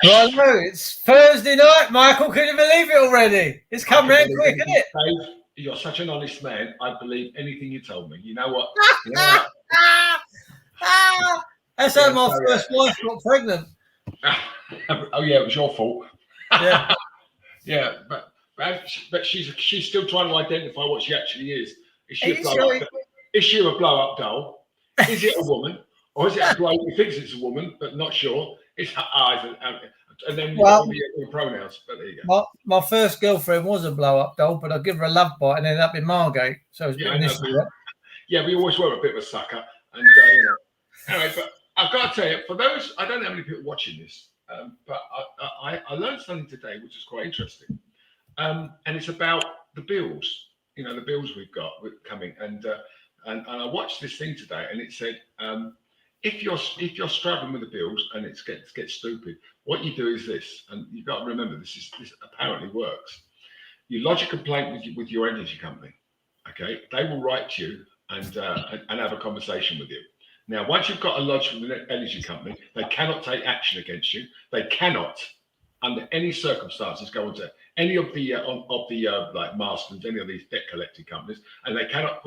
Well, no, it's Thursday night, Michael. Can you believe it already? It's I come can round believe quick, isn't anything. it? Dave, you're such an honest man. I believe anything you told me. You know what? You know what? That's Yeah, how my so, first wife got pregnant. oh yeah, it was your fault. Yeah. Yeah, but she's still trying to identify what she actually is. Is Are she a you blow sure? up? Is she a blow up doll? Is it a woman, or is it a bloke who thinks it's a woman but not sure? It's her eyes, and then you've got Well, all the pronouns. But there you go. my first girlfriend was a blow up doll, but I give her a love bite and ended up in Margate. So it was a bit Yeah, of I an know. issue. Yeah, we always were a bit of a sucker, and anyway. But I've got to tell you, for those, I don't know how many people watching this, but I learned something today which is quite interesting. And it's about the bills. You know, the bills we've got coming, and I watched this thing today, and it said, if you're struggling with the bills and it gets stupid, what you do is this, and you've got to remember this apparently works. You lodge a complaint with your energy company. Okay, they will write to you and have a conversation with you. Now, once you've got a lodge with an energy company, they cannot take action against you. They cannot, under any circumstances, go into any of the like Marston's, any of these debt collecting companies, and they cannot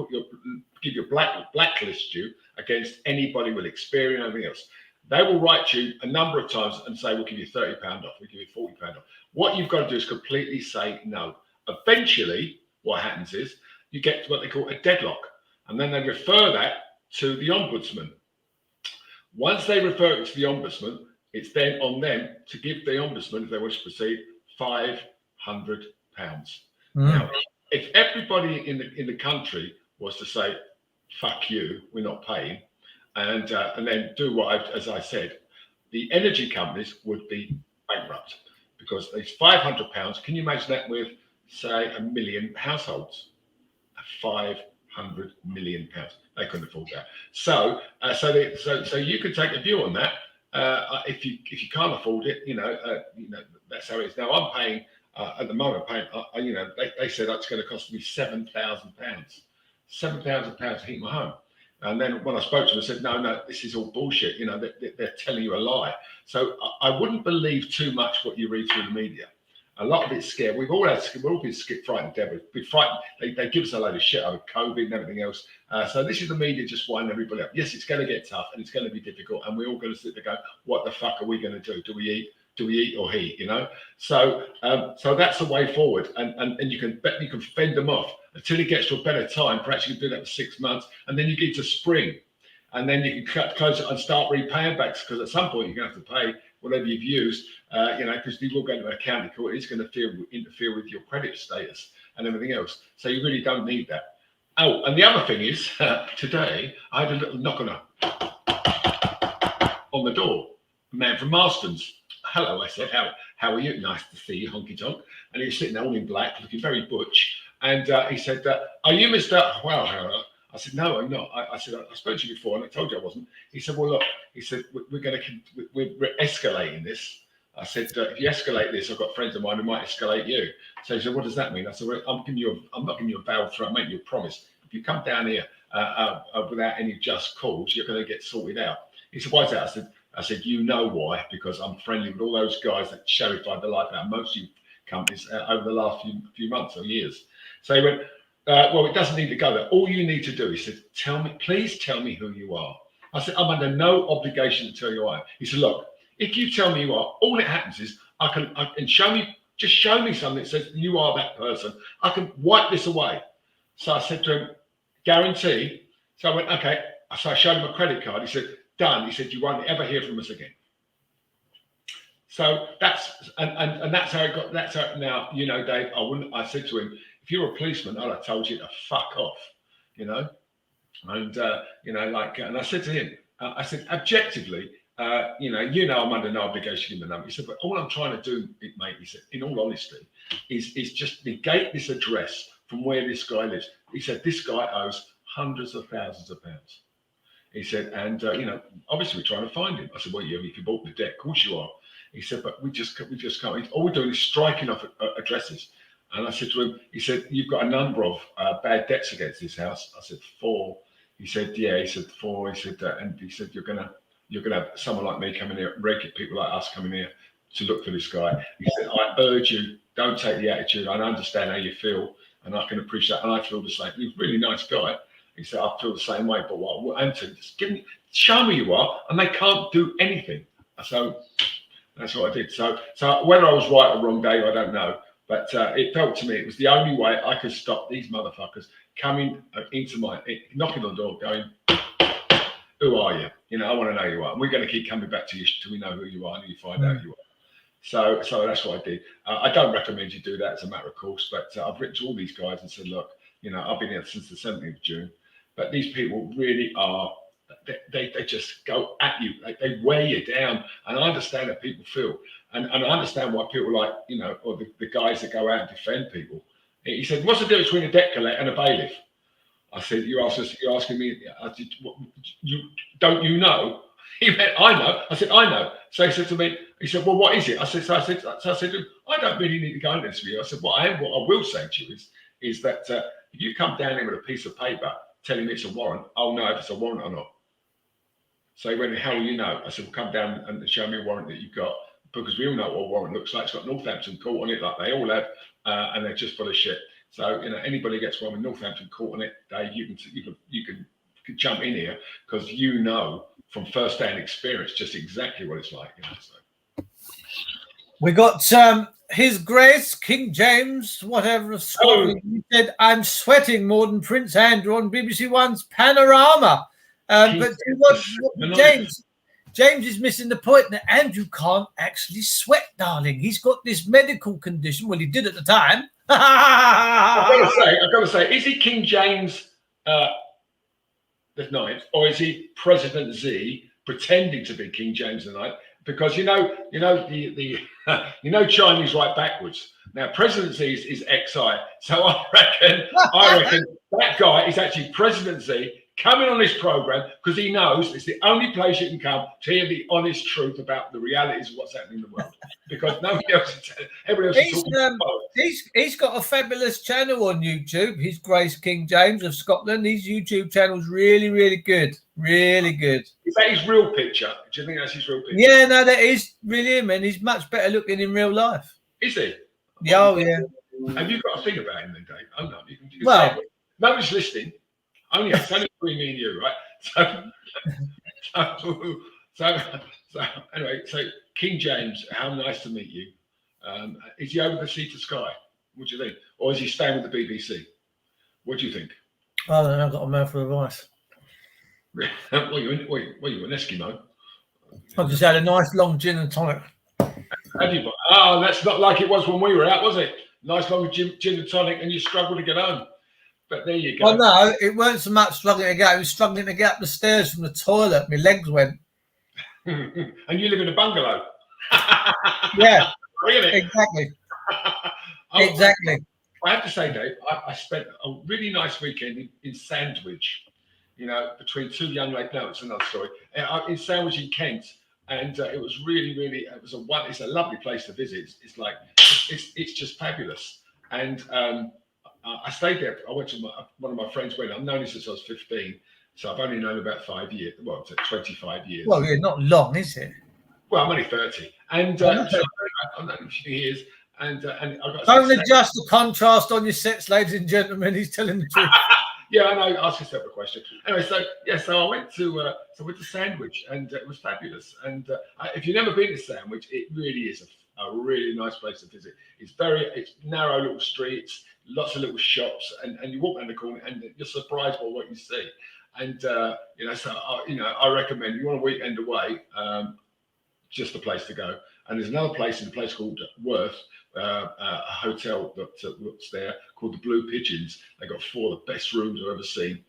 give you blacklist you against anybody with experience or anything else. They will write you a number of times and say, "We'll give you £30 off. We'll give you £40 off." What you've got to do is completely say no. Eventually, what happens is you get to what they call a deadlock, and then they refer that to the ombudsman. Once they refer it to the ombudsman, it's then on them to give the ombudsman, if they wish to proceed, £500. Now, if everybody in the country was to say, "Fuck you, we're not paying," and then do as I said, the energy companies would be bankrupt because these £500. Can you imagine that with, say, 1 million households? £500 million. They couldn't afford that. So you could take a view on that. If you can't afford it, that's how it is. Now I'm paying at the moment. They said that's going to cost me £7,000. £7,000 to heat my home. And then when I spoke to them, I said, no, this is all bullshit. They're telling you a lie. So I wouldn't believe too much what you read through the media. A lot of it's scared. We've all been frightened, Deborah. We're frightened. They give us a load of shit over COVID and everything else. So this is the media just winding everybody up. Yes, it's going to get tough and it's going to be difficult, and we're all going to sit there going, "What the fuck are we going to do? Do we eat? Do we eat or heat?" So that's the way forward, and you can fend them off until it gets to a better time. Perhaps you can do that for 6 months, and then you get to spring, and then you can close it and start repaying back, because at some point you're going to have to pay whatever you've used, because you will go to an accounting court. It's going to interfere with your credit status and everything else. So you really don't need that. Oh, and the other thing is, today I had a little knock on the door. A man from Marston's. "Hello," I said. How are you? "Nice to see you, honky tonk." And he was sitting there all in black, looking very butch. And he said, "Are you Mr. Well?" I said, "No, I'm not." I said, "I spoke to you before, and I told you I wasn't." He said, "Well, look," he said, we're escalating this." I said, "If you escalate this, I've got friends of mine who might escalate you." So he said, "What does that mean?" I said, "Well, I'm not giving you a veiled threat. I'm making you a promise. If you come down here without any just cause, you're going to get sorted out." He said, "Why is that?" I said, "You know why? Because I'm friendly with all those guys that sherified the life out of most of you companies over the last few months or years." So he went, "Well, it doesn't need to go there. All you need to do," he said, "please tell me who you are." I said, "I'm under no obligation to tell you who I am." He said, "Look, if you tell me you are, all that happens is I can show me something that says you are that person. I can wipe this away." So I said to him, "Guarantee?" So I went, "Okay." So I showed him a credit card. He said, "Done." He said, "You won't ever hear from us again." So that's how it got. That's how now, Dave. I said to him, "If you're a policeman, I'd have told you to fuck off," And and I said to him, I said, "Objectively, I'm under no obligation to give him the number." He said, "But all I'm trying to do, mate," he said, "in all honesty, is just negate this address from where this guy lives." He said, "This guy owes hundreds of thousands of pounds." He said, "And obviously we're trying to find him." I said, "Well, yeah, if you bought the debt, of course you are." He said, "But we just can't. All we're doing is striking off addresses." And I said to him, he said, "You've got a number of bad debts against this house." I said, "4. He said, "Yeah." He said, "4. He said, and he said, you're gonna have someone like me coming here, regular people like us coming here, to look for this guy. He said, I urge you, don't take the attitude. I understand how you feel, and I can appreciate, and I feel the same. He's a really nice guy. He said, I feel the same way, but what Anthony, just show me you are, and they can't do anything. So that's what I did. So whether I was right or wrong, Dave, I don't know. But it felt to me it was the only way I could stop these motherfuckers coming into knocking on the door, going, who are you? You know, I want to know who you are. And we're going to keep coming back to you till we know who you are and you find out who you are. So that's what I did. I don't recommend you do that as a matter of course, but I've written to all these guys and said, look, you know, I've been here since the 17th of June, but these people really are, they just go at you. They weigh you down. And I understand how people feel. And I understand why people like, you know, or the guys that go out and defend people. He said, what's the difference between a debt collector and a bailiff? I said, you're asking me, don't you know? He went, I know. I said, I know. So he said to me, he said, well, what is it? I said, I don't really need to go into this with you. I said, what I will say to you is that if you come down here with a piece of paper telling me it's a warrant, I'll know if it's a warrant or not. So he went, how will you know? I said, well, come down and show me a warrant that you've got, because we all know what a warrant looks like. It's got Northampton Court on it, like they all have, and they're just full of shit. So, you know, anybody gets one with Northampton Court on it, Dave, you can jump in here because you know from first-hand experience just exactly what it's like. You know, so. We got His Grace King James, whatever of Scotland. He said, "I'm sweating more than Prince Andrew on BBC One's Panorama." But James is missing the point that Andrew can't actually sweat, darling. He's got this medical condition. Well, he did at the time. I've got to say, is he King James the Ninth, or is he President Z pretending to be King James the Ninth? Because you know the Chinese write backwards. Now President Z is XI, so I reckon that guy is actually President Z coming on this program because he knows it's the only place you can come to hear the honest truth about the realities of what's happening in the world. Because nobody else is telling, everybody else is talking. He's got a fabulous channel on YouTube. His Grace King James of Scotland. His YouTube channel's really, really good. Really good. Is that his real picture? Do you think that's his real picture? Yeah, no, that is really him, and he's much better looking in real life. Is he? Yeah, oh, yeah. Have you got a thing about him then, Dave? Oh no, you can well, nobody's listening. It's only between me and you, right? So anyway, so King James, how nice to meet you. Is he over the sea to sky? What do you think? Or is he staying with the BBC? What do you think? I don't know, I've got a mouthful of ice. What are you, an Eskimo? I've just had a nice long gin and tonic. Have you? Oh, that's not like it was when we were out, was it? Nice long gin and tonic, and you struggled to get home. But there you go. Well, no, it weren't so much struggling to get. It was struggling to get up the stairs from the toilet. My legs went. And you live in a bungalow. Yeah, really? Exactly. Exactly. I have to say, Dave, I spent a really nice weekend in Sandwich. You know, between two young ladies. No, it's another story. In Sandwich in Kent, and it was really, really. It's a lovely place to visit. It's just fabulous. And I stayed there. I went to one of my friends' wedding. I've known him since I was 15, so I've only known him about 5 years. Well, 25 years. Well, yeah, not long, is it? Well, I'm only 30, and so I've known him a few years. And I got. Don't adjust the contrast on your sets, ladies and gentlemen. He's telling the truth. Yeah, I know. Ask yourself a question. Anyway, so I went to Sandwich, and it was fabulous. And if you've never been to Sandwich, it really is a really nice place to visit. It's narrow little streets, lots of little shops, and you walk around the corner and you're surprised by what you see. And I recommend you want a weekend away, just the place to go. And there's another place in a place called Worth, a hotel that's there called the Blue Pigeons. They got 4 of the best rooms I've ever seen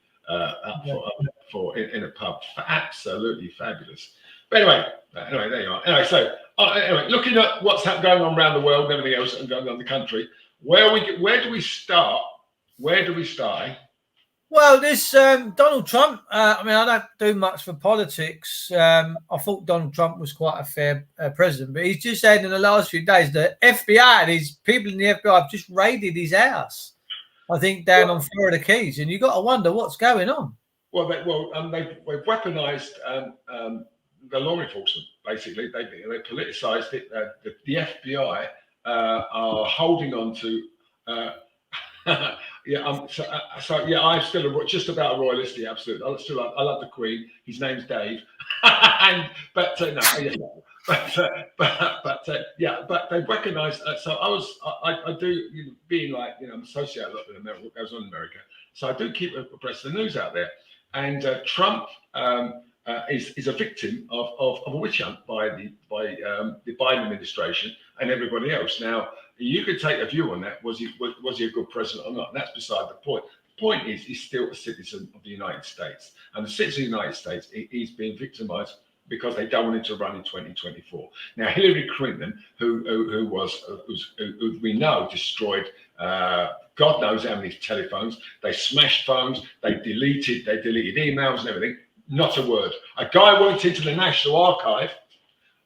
in a pub. Absolutely fabulous. But anyway, there you are. Anyway, looking at what's going on around the world and everything else and going on in the country, where do we start? Eh? Well, this Donald Trump, I don't do much for politics. I thought Donald Trump was quite a fair president, but he's just said in the last few days that FBI, these people in the FBI have just raided his house, I think, down on Florida Keys. And you got to wonder what's going on. Well, they've weaponized the law enforcement. Basically, they politicised it. The FBI are holding on to. Yeah, so yeah, I'm still just about a royalist. Absolutely, I love the Queen. His name's Dave, but they recognised. So I do, being like, I'm associated a lot with America, what goes on in America. So I do keep abreast of the news out there. And Trump is a victim of a witch hunt by the Biden administration and everybody else. Now, you could take a view on that. Was he a good president or not? And that's beside the point. The point is, he's still a citizen of the United States, and the citizen of the United States, he's being victimized because they don't want him to run in 2024. Now, Hillary Clinton, who we know destroyed God knows how many telephones, they smashed phones, they deleted emails and everything. Not a word. A guy went into the National Archive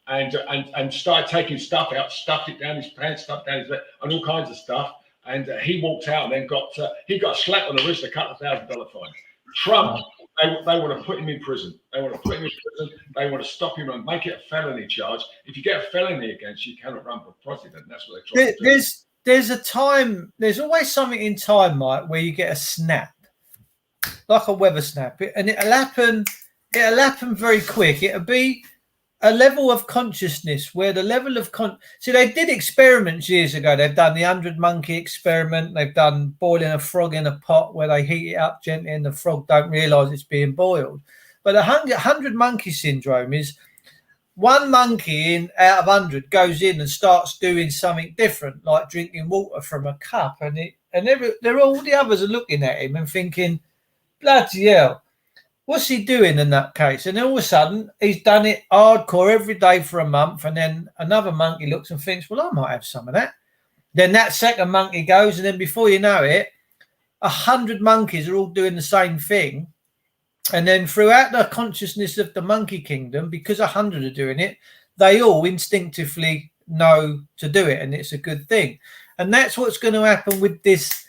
and started taking stuff out, stuffed it down his pants, stuffed down his leg, and all kinds of stuff. And he walked out and then got slapped on the wrist, a couple of $1,000 fine. Trump, they want to put him in prison. They want to put him in prison. They want to stop him and make it a felony charge. If you get a felony against you, you cannot run for president. That's what they try to do. There's a time. There's always something in time, Mike, where you get a snap, like a weather snap, and it'll happen. It'll happen very quick. It'll be a level of consciousness where the level of see, they did experiments years ago. They've done the 100 monkey experiment. They've done boiling a frog in a pot where they heat it up gently and the frog don't realise it's being boiled. But the 100 monkey syndrome is one monkey out of 100 goes in and starts doing something different, like drinking water from a cup, and they're all the others are looking at him and thinking, bloody hell, what's he doing in that case? And all of a sudden, he's done it hardcore every day for a month. And then another monkey looks and thinks, well, I might have some of that. Then that second monkey goes. And then before you know it, 100 monkeys are all doing the same thing. And then throughout the consciousness of the monkey kingdom, because 100 are doing it, they all instinctively know to do it. And it's a good thing. And that's what's going to happen with this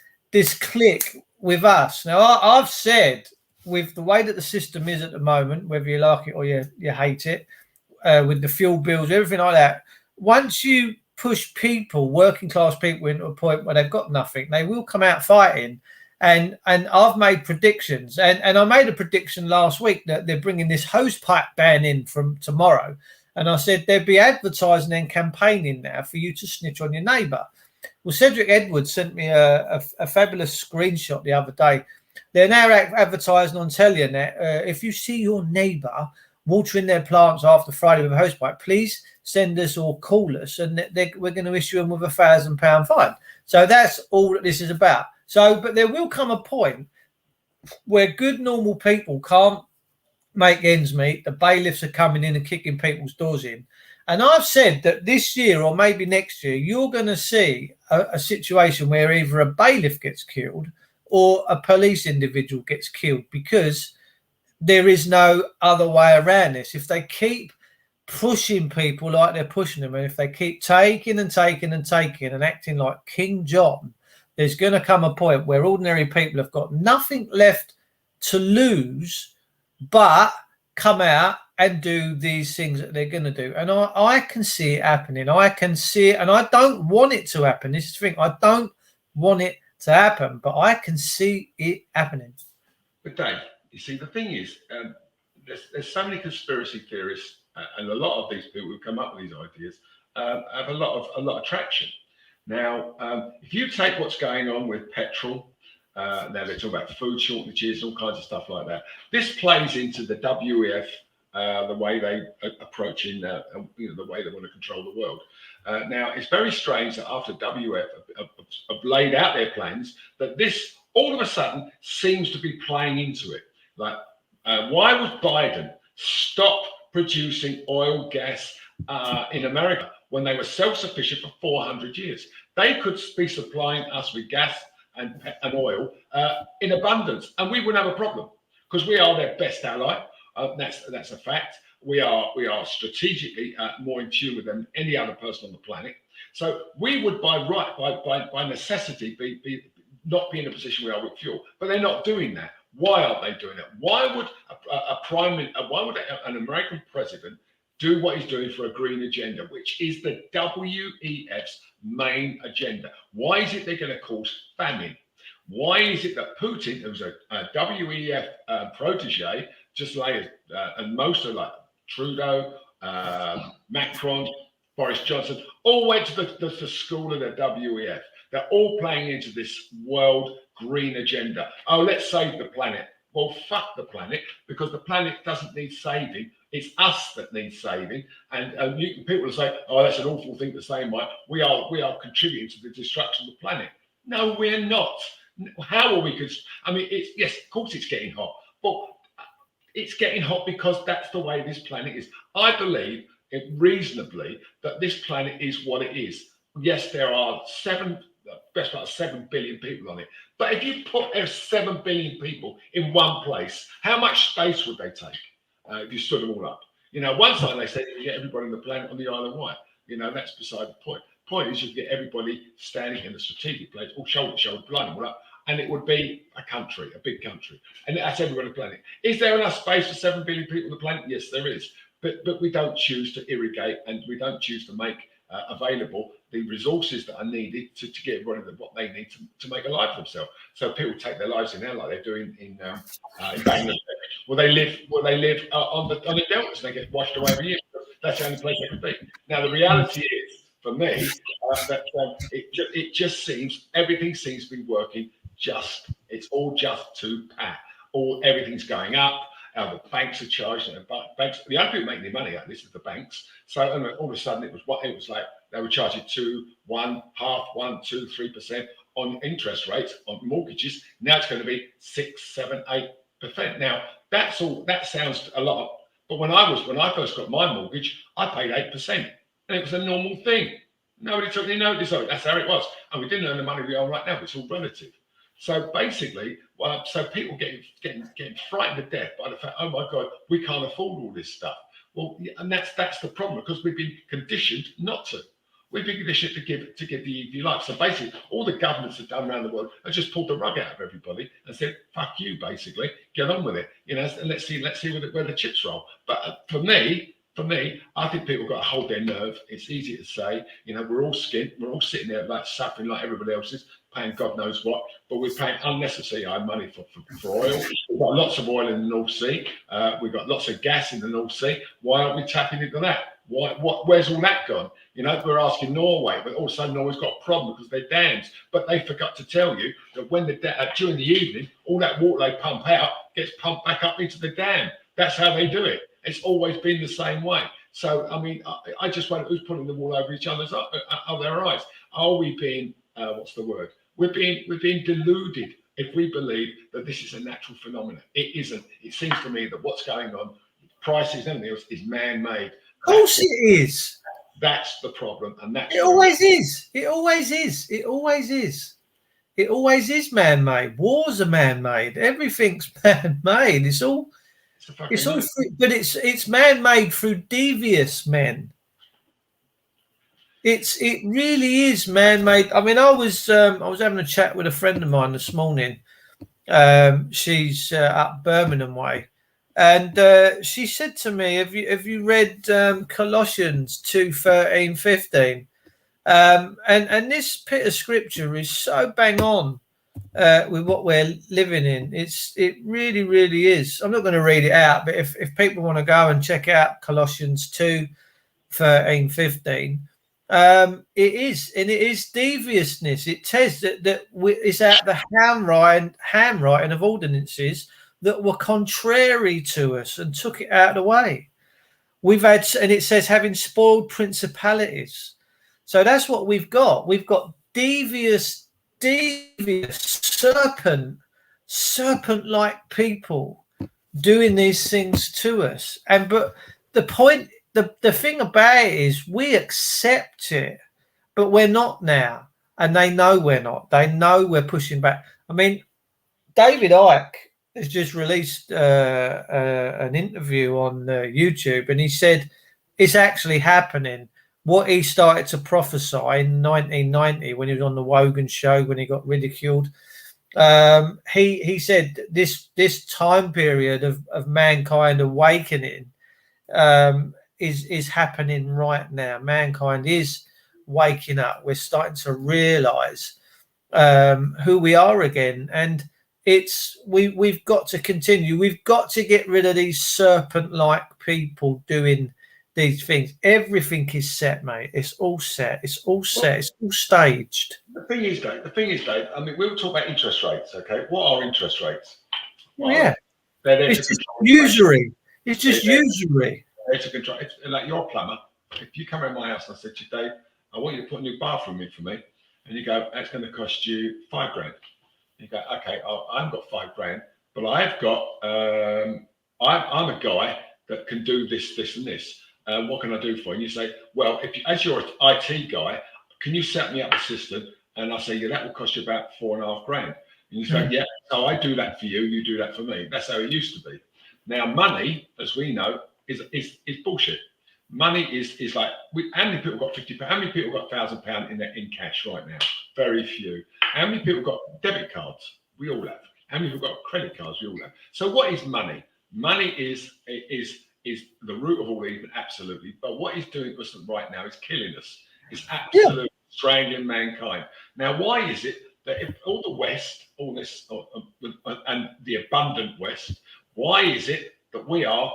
clique with us. Now, I've said, with the way that the system is at the moment, whether you like it or you hate it, with the fuel bills, everything like that, once you push people, working class people, into a point where they've got nothing, they will come out fighting. And I've made predictions, and I made a prediction last week that they're bringing this hosepipe ban in from tomorrow. And I said there'd be advertising and campaigning now for you to snitch on your neighbour. Well, Cedric Edwards sent me a fabulous screenshot the other day. They're now advertising on telly that if you see your neighbour watering their plants after Friday with a hosepipe, please send us or call us, and we're going to issue them with £1,000 fine. So that's all that this is about. So, but there will come a point where good, normal people can't make ends meet. The bailiffs are coming in and kicking people's doors in. And I've said that this year or maybe next year, you're going to see a situation where either a bailiff gets killed or a police individual gets killed, because there is no other way around this. If they keep pushing people like they're pushing them, and if they keep taking and taking and taking and acting like King John, there's going to come a point where ordinary people have got nothing left to lose but come out and do these things that they're going to do. And I can see it happening. I can see it, and I don't want it to happen. This is the thing. I don't want it to happen, but I can see it happening. But Dave, you see, the thing is, there's so many conspiracy theorists, and a lot of these people who come up with these ideas have a lot of traction. Now, if you take what's going on with petrol, now they're talking about food shortages, all kinds of stuff like that. This plays into the WEF, the way they approaching, the way they want to control the world. Now, it's very strange that after WEF have laid out their plans, that this all of a sudden seems to be playing into it. Like, why would Biden stop producing oil, gas in America when they were self-sufficient for 400 years? They could be supplying us with gas and oil in abundance, and we wouldn't have a problem because we are their best ally. That's a fact. We are strategically more in tune with them than any other person on the planet. So we would, by necessity, be not be in a position where we are with fuel. But they're not doing that. Why aren't they doing it? Why would why would an American president do what he's doing for a green agenda, which is the WEF's main agenda? Why is it they're going to cause famine? Why is it that Putin, who's a WEF protege, just like and most are like Trudeau, Macron, Boris Johnson, all went to the school of the WEF. They're all playing into this world green agenda. Oh, let's save the planet. Well, fuck the planet, because the planet doesn't need saving. It's us that needs saving. And people will say, oh, that's an awful thing to say, Mike. We are contributing to the destruction of the planet. No, we're not. How are we? I mean, yes, of course it's getting hot, but it's getting hot because that's the way this planet is. I believe reasonably that this planet is what it is. Yes, there are best part of 7 billion people on it. But if you put 7 billion people in one place, how much space would they take if you stood them all up? You know, one time they said you get everybody on the planet on the Isle of Wight. You know, that's beside the point. Point is you get everybody standing in a strategic place, all shoulder to shoulder, blind them all up, and it would be a country, a big country. And that's everybody on the planet. Is there enough space for 7 billion people on the planet? Yes, there is. But we don't choose to irrigate, and we don't choose to make available the resources that are needed to give everybody what they need to make a life for themselves. So people take their lives in there like they're doing in Bangladesh. Well, they live on the deltas. They get washed away every year. That's the only place they can be. Now the reality is, for me, that it just seems everything seems to be working. It's all just too pat. Everything's going up. The banks are charging. Banks. The only people making the money out of this is the banks. So all of a sudden it was like they were charging 2, 1, half, 1, 2, 3% on interest rates on mortgages. Now it's going to be 6, 7, 8%. Now that's all. That sounds a lot. But when I first got my mortgage, I paid 8%, and it was a normal thing. Nobody took any notice of it. That's how it was, and we didn't earn the money we own right now. But it's all relative. So basically, so people getting frightened to death by the fact, oh my God, we can't afford all this stuff. Well, and that's the problem, because we've been conditioned not to. We've been conditioned to give the easy life. So basically, all the governments have done around the world have just pulled the rug out of everybody and said, "Fuck you!" Basically, get on with it. You know, and let's see where the chips roll. But for me, I think people got to hold their nerve. It's easy to say, you know, we're all skint, we're all sitting there like suffering like everybody else is, paying God knows what, but we're paying unnecessary high money for oil. We've got lots of oil in the North Sea. We've got lots of gas in the North Sea. Why aren't we tapping into that? Where's all that gone? You know, we're asking Norway, but all of a sudden Norway's got a problem because they're dams. But they forgot to tell you that when during the evening, all that water they pump out gets pumped back up into the dam. That's how they do it. It's always been the same way. So, I mean, I just wonder who's putting the wool over each other's their eyes. Are we being, what's the word? We're being deluded if we believe that this is a natural phenomenon. It isn't. It seems to me that what's going on, prices and everything else, is man-made. Of course it is. That's the problem. And that's it always is. It always is. It always is. It always is man-made. Wars are man-made. Everything's man-made. It's all but it's man-made through devious men. It really is man-made. I mean, I was having a chat with a friend of mine this morning. She's up Birmingham way, and she said to me, "Have you read Colossians 2:13-15?" And this bit of scripture is so bang on with what we're living in. It really, really is. I'm not going to read it out, but if people want to go and check out Colossians 2:13-15, it is deviousness. It says that it's out the handwriting of ordinances that were contrary to us and took it out of the way. And it says having spoiled principalities. So that's what we've got. We've got devious serpent-like people doing these things to us. But the point, the thing about it is we accept it, but we're not now. And they know we're not. They know we're pushing back. I mean, David Icke has just released an interview on YouTube, and he said it's actually happening. What he started to prophesy in 1990 when he was on the Wogan show, when he got ridiculed, he said this time period of mankind awakening is happening right now. Mankind is waking up. We're starting to realize who we are again, and we've got to continue. We've got to get rid of these serpent-like people doing these things. Everything is set, mate. It's all set. It's all set. It's all staged. The thing is, Dave. I mean, we'll talk about interest rates. Okay, what are interest rates? Well, yeah, it's just usury. It's just usury. It's a control. It's like you're a plumber. If you come around my house and I said to you, Dave, I want you to put a new bathroom in for me, and you go, that's going to cost you $5,000. You go, okay, I haven't got $5,000, but I've got. I'm a guy that can do this, and this. What can I do for you? And you say, well, as you're an IT guy, can you set me up a system? And I say, yeah, that will cost you about $4,500. And you say, yeah, so I do that for you, you do that for me. That's how it used to be. Now, money, as we know, is bullshit. Money is like, how many people got £50? How many people got £1,000 in cash right now? Very few. How many people got debit cards? We all have. How many people got credit cards? We all have. So what is money? Money is the root of all evil, absolutely. But what it's doing to us right now is killing us. It's absolutely strangling mankind. Now, why is it that if all the West, all this, and the abundant West, why is it that we are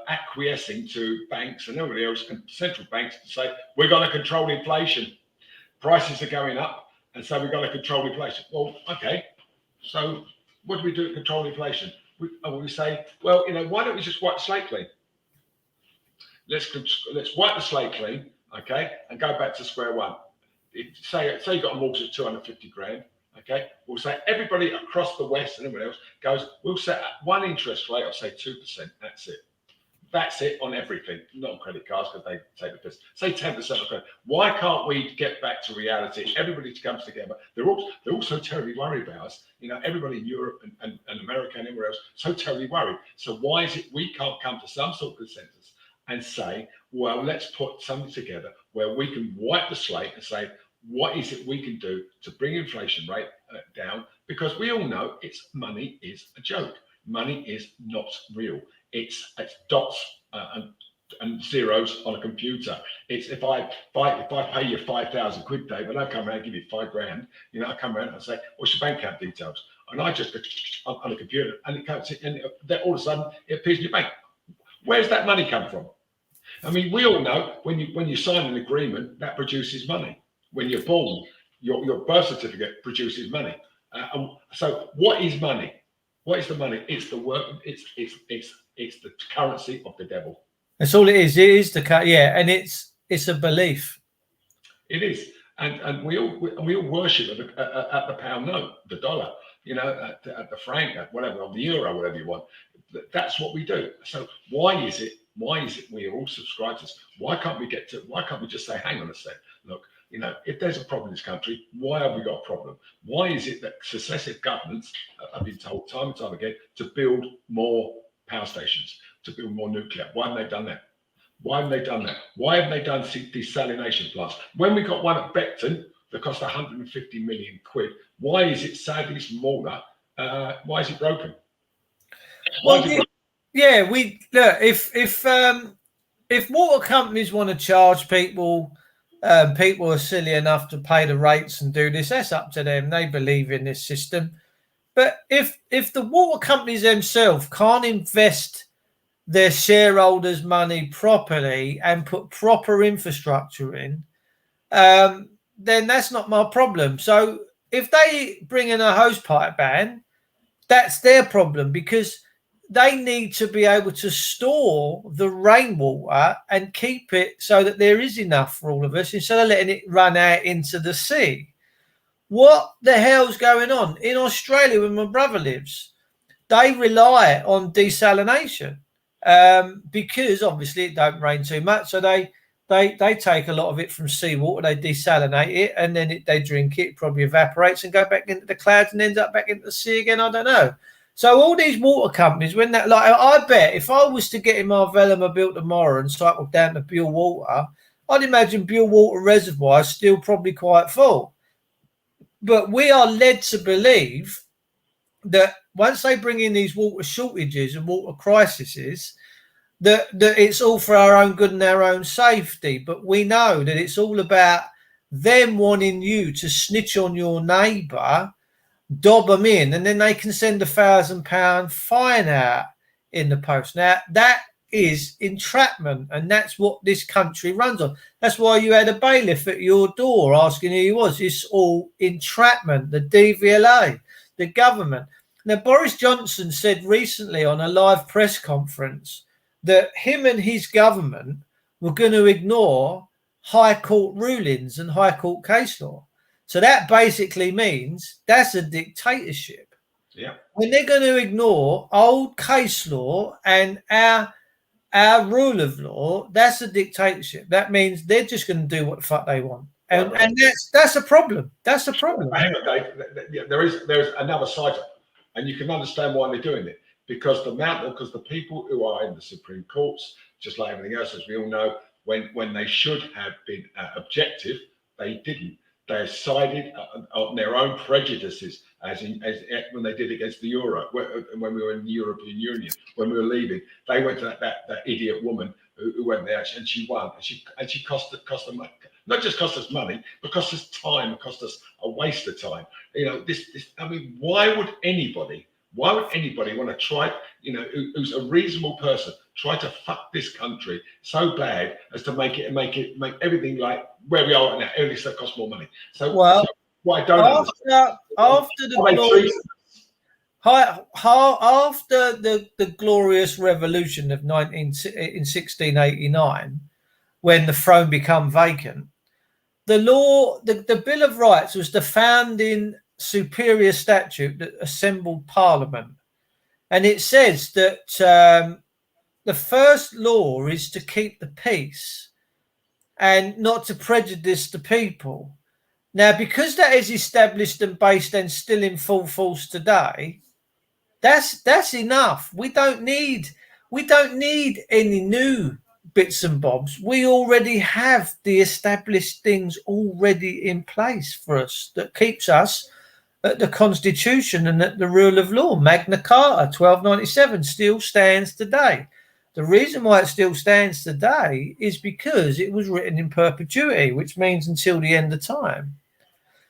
acquiescing to banks and everybody else, and central banks, to say we're going to control inflation? Prices are going up, and so we've got to control inflation. Well, okay. So what do we do to control inflation? We say, well, why don't we just wipe the slate clean? Let's wipe the slate clean, okay, and go back to square one. Say you got a mortgage of $250,000, okay. We'll say everybody across the West and everybody else goes, we'll set one interest rate of say 2%. That's it. That's it on everything, not on credit cards because they take the piss. Say 10% of credit. Why can't we get back to reality? Everybody comes together. They're also terribly worried about us. Everybody in Europe and America and everywhere else so terribly worried. So why is it we can't come to some sort of consensus and say, well, let's put something together where we can wipe the slate and say, what is it we can do to bring inflation rate down? Because we all know money is a joke. Money is not real. It's dots and zeros on a computer. It's if I pay you £5,000, Dave, and I come around and give you $5,000, I come around and I say, what's your bank account details? And I just on a computer, and it comes, and then all of a sudden it appears in your bank. Where's that money come from? I mean, we all know when you sign an agreement that produces money. When you're born, your birth certificate produces money. So what is money? What is the money? It's the work. It's the currency of the devil. That's all it is. It is and it's a belief. It is, and we all worship at the pound note, the dollar, at the franc, at whatever, or the euro, whatever you want. That's what we do. So why is it we are all subscribed to this? Why can't we just say, hang on a sec, look, if there's a problem in this country, why have we got a problem? Why is it that successive governments have been told time and time again to build more power stations, to build more nuclear? Why haven't they done that? Why haven't they done that? Why haven't they done desalination plants? When we got one at Beckton that cost 150 million quid, why is it sadly smaller? Why is it broken? If water companies want to charge people, people are silly enough to pay the rates and do this, that's up to them. They believe in this system. But if the water companies themselves can't invest their shareholders' money properly and put proper infrastructure in, then that's not my problem. So if they bring in a hosepipe ban, that's their problem, because they need to be able to store the rainwater and keep it so that there is enough for all of us instead of letting it run out into the sea. What the hell's going on? In Australia, where my brother lives, they rely on desalination because obviously it don't rain too much. So they take a lot of it from seawater, they desalinate it, and then they drink it, probably evaporates and go back into the clouds and ends up back into the sea again. I don't know. So all these water companies, I bet if I was to get in my Veluma built tomorrow and cycle down to Buell Water, I'd imagine Buell Water Reservoir is still probably quite full. But we are led to believe that once they bring in these water shortages and water crises, that it's all for our own good and our own safety. But we know that it's all about them wanting you to snitch on your neighbour, dob them in, and then they can send £1,000 fine out in the post. Now, that is entrapment, and that's what this country runs on. That's why you had a bailiff at your door asking who he was. It's all entrapment, the DVLA, the government. Now, Boris Johnson said recently on a live press conference that him and his government were going to ignore high court rulings and high court case law. So that basically means that's a dictatorship. Yeah. When they're going to ignore old case law and our rule of law, that's a dictatorship. That means they're just going to do what the fuck they want. And that's a problem. That's a problem. Hang on, Dave. There is another side to it, and you can understand why they're doing it. Because the people who are in the Supreme Courts, just like everything else, as we all know, when they should have been objective, they didn't. They sided on their own prejudices, as when they did against the euro, when we were in the European Union, when we were leaving. They went to that idiot woman who went there, and she won, and she cost them money. Not just cost us money, but cost us time, it cost us a waste of time. I mean, why would anybody want to try, who's a reasonable person, try to fuck this country so bad as to make everything like where we are right now, everything that costs more money. So, what I don't after the glorious revolution of 1689, when the throne became vacant, the Bill of Rights was the founding superior statute that assembled Parliament, and it says that the first law is to keep the peace and not to prejudice the people. Now, because that is established and based and still in full force today, that's enough. We don't need any new bits and bobs. We already have the established things already in place for us that keeps us at the Constitution and at the rule of law. Magna Carta 1297 still stands today. The reason why it still stands today is because it was written in perpetuity, which means until the end of time.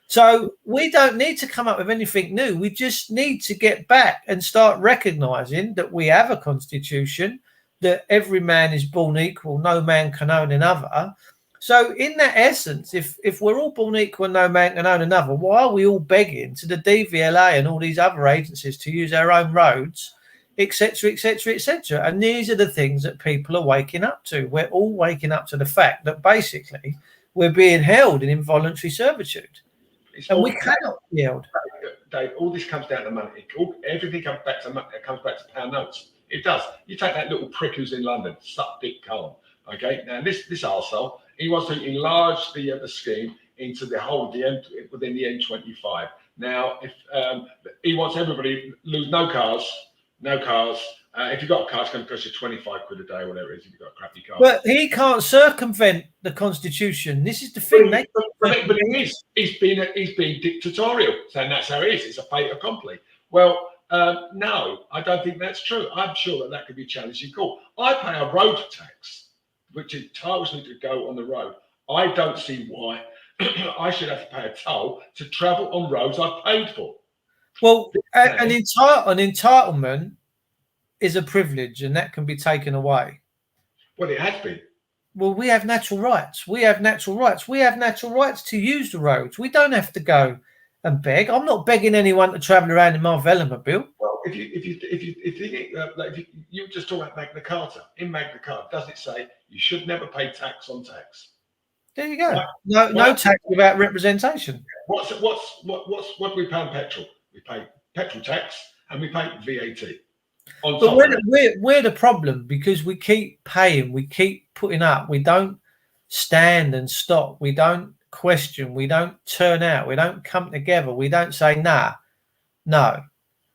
So we don't need to come up with anything new. We just need to get back and start recognizing that we have a constitution, that every man is born equal, no man can own another. So in that essence, if we're all born equal and no man can own another, why are we all begging to the DVLA and all these other agencies to use our own roads, etc., etc., etc.? And these are the things that people are waking up to. We're all waking up to the fact that basically we're being held in involuntary servitude. And we cannot be held. Dave, all this comes down to money. Everything comes back to pound notes. It does. You take that little prick who's in London, Suck Dick Khan. Okay, now this arsehole, he wants to enlarge the scheme into the whole within the M25. Now, if he wants everybody lose no cars. If you've got a car, it's going to cost you 25 quid a day, or whatever it is. If you've got a crappy car, but he can't circumvent the Constitution. This is the thing. But he is. He's been dictatorial, saying that's how it is. It's a fait accompli. Well, no, I don't think that's true. I'm sure that could be challenged in court. I pay a road tax, which entitles me to go on the road. I don't see why I should have to pay a toll to travel on roads I've paid for. Well, an entitlement is a privilege, and that can be taken away. Well, it has been. Well, we have natural rights. We have natural rights. We have natural rights to use the roads. We don't have to go and beg. I'm not begging anyone to travel around in my Velomobile. Well, if you just talk about Magna Carta, in Magna Carta, does it say you should never pay tax on tax? There you go. No tax without representation. What do we pay on petrol? We pay petrol tax and we pay VAT. But we're the problem, because we keep paying, we keep putting up, we don't stand and stop, we don't question, we don't turn out, we don't come together, we don't say, no,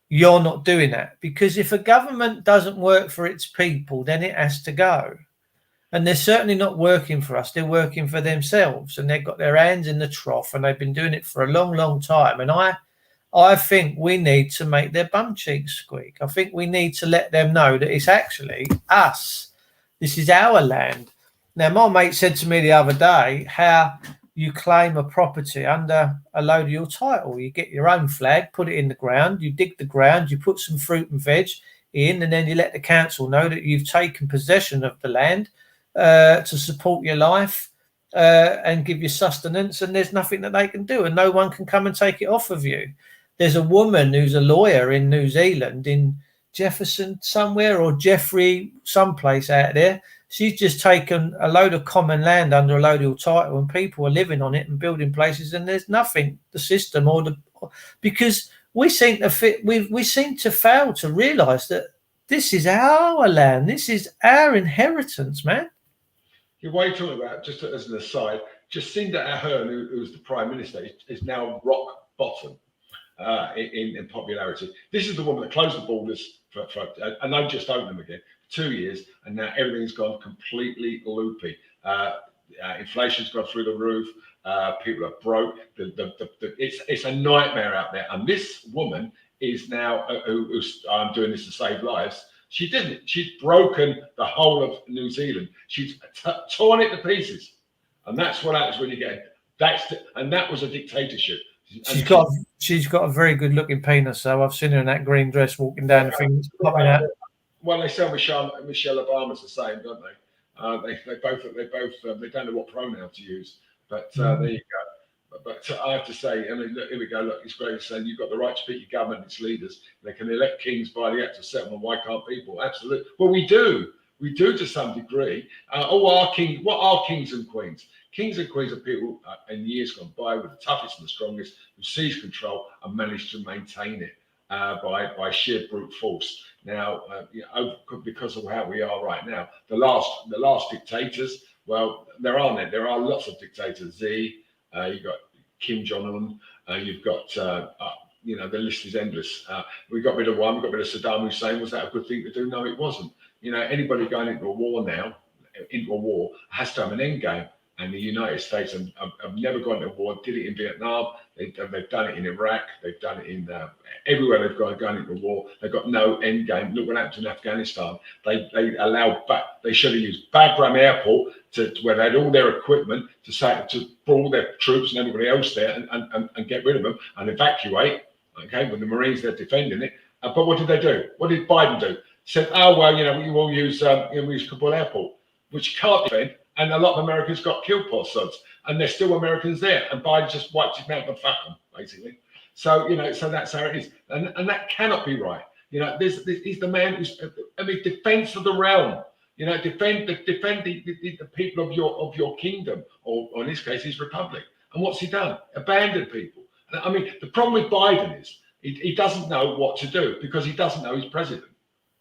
you're not doing that. Because if a government doesn't work for its people, then it has to go. And they're certainly not working for us. They're working for themselves, and they've got their hands in the trough, and they've been doing it for a long, long time. And I think we need to make their bum cheeks squeak. I think we need to let them know that it's actually us. This is our land. Now, my mate said to me the other day how you claim a property under allodial title. You get your own flag, put it in the ground, you dig the ground, you put some fruit and veg in, and then you let the council know that you've taken possession of the land to support your life and give you sustenance, and there's nothing that they can do, and no one can come and take it off of you. There's a woman who's a lawyer in New Zealand, in Jefferson somewhere, or Jeffrey someplace out there. She's just taken a load of common land under allodial title, and people are living on it and building places, and there's nothing, the system because we seem to fail to realise that this is our land, this is our inheritance, man. What you're talking about, just as an aside, Jacinda Ardern, who's the Prime Minister, is now rock bottom in popularity. This is the woman that closed the borders and they've just opened them again for 2 years, and now everything's gone completely loopy. Inflation's gone through the roof. People are broke. It's a nightmare out there. And this woman is now, who's doing this to save lives. She didn't. She's broken the whole of New Zealand. She's torn it to pieces, and that's what happens when you get. And that was a dictatorship. She's got a very good looking penis. So I've seen her in that green dress walking down the thing, popping out. Well, they say Michelle Obama's the same, don't they? They don't know what pronoun to use, but there you go. But I have to say, I mean, look, here we go. Look, it's great saying you've got the right to pick your government, its leaders. They can elect kings by the Act of Settlement. Why can't people? Absolutely. Well, we do. We do to some degree. What are kings and queens? Kings and queens are people in years gone by with the toughest and the strongest who seize control and manage to maintain it by sheer brute force. Now, because of how we are right now, the last dictators. Well, there are lots of dictators. You've got Kim Jong Un. You've got, the list is endless. We got rid of one. We got rid of Saddam Hussein. Was that a good thing to do? No, it wasn't. Anybody going into a war has to have an end game. And the United States have never gone to war. Did it in Vietnam. They've done it in Iraq. They've done it in everywhere they've gone into war. They've got no end game. Look what happened in Afghanistan. They should have used Bagram Airport where they had all their equipment to pull all their troops and everybody else there and get rid of them and evacuate. Okay, with the Marines, they're defending it. But what did they do? What did Biden do? Said, we will use Kabul Airport, which you can't defend. And a lot of Americans got killed, poor sods, and there's still Americans there. And Biden just wiped his mouth and fuck them, basically. So so that's how it is, and that cannot be right. This he's the man who's, defense of the realm. Defend the people of your kingdom, or in this case, his republic. And what's he done? Abandoned people. The problem with Biden is he doesn't know what to do because he doesn't know he's president.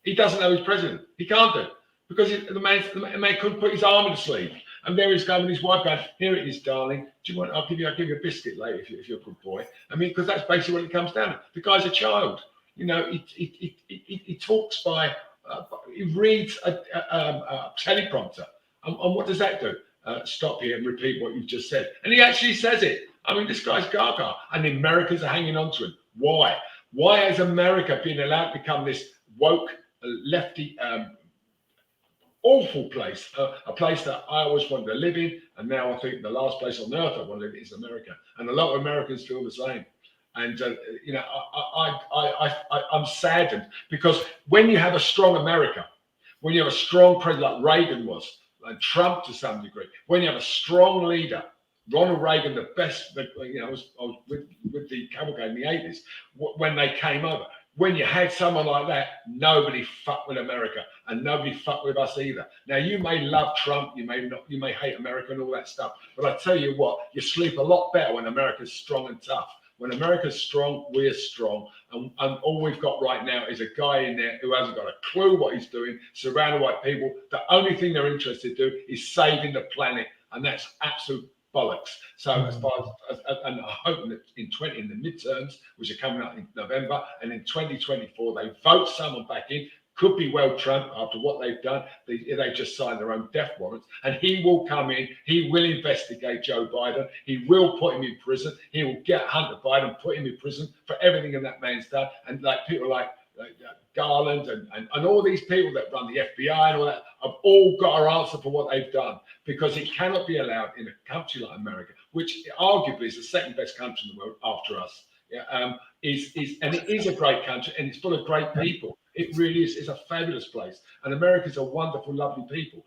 He doesn't know he's president. He can't do it. Because the man couldn't put his arm in the sleeve, and there he's going with his wife going, "Here it is, darling. Do you want? I'll give you a biscuit later if you're a good boy." Because that's basically what it comes down to. The guy's a child. He talks by, he reads a teleprompter, and what does that do? Stop here and repeat what you've just said, and he actually says it. This guy's gaga, and the Americans are hanging on to him. Why? Why has America been allowed to become this woke lefty? Awful place, a place that I always wanted to live in, and now I think the last place on earth I want to live in is America, and a lot of Americans feel the same. And I'm saddened because when you have a strong America, when you have a strong president like Reagan was, and Trump to some degree, when you have a strong leader, Ronald Reagan, the best. I was with the cavalcade in the 80s when they came over. When you had someone like that, nobody fucked with America, and nobody fucked with us either. Now, you may love Trump, you may hate America and all that stuff, but I tell you what, you sleep a lot better when America's strong and tough. When America's strong, we're strong, and all we've got right now is a guy in there who hasn't got a clue what he's doing, surrounded by people. The only thing they're interested to do is saving the planet, and that's absolute bollocks. So as far as, and I hope that in the midterms, which are coming up in November, and in 2024, they vote someone back in could be well Trump after what they've done. They just signed their own death warrants, and he will come in. He will investigate Joe Biden. He will put him in prison. He will get Hunter Biden, put him in prison for everything that man's done. And like people like Garland and all these people that run the FBI and all that have all got an answer for what they've done, because it cannot be allowed in a country like America, which arguably is the second best country in the world after us. And it is a great country, and it's full of great people. It really is. It's a fabulous place, and America's a wonderful, lovely people.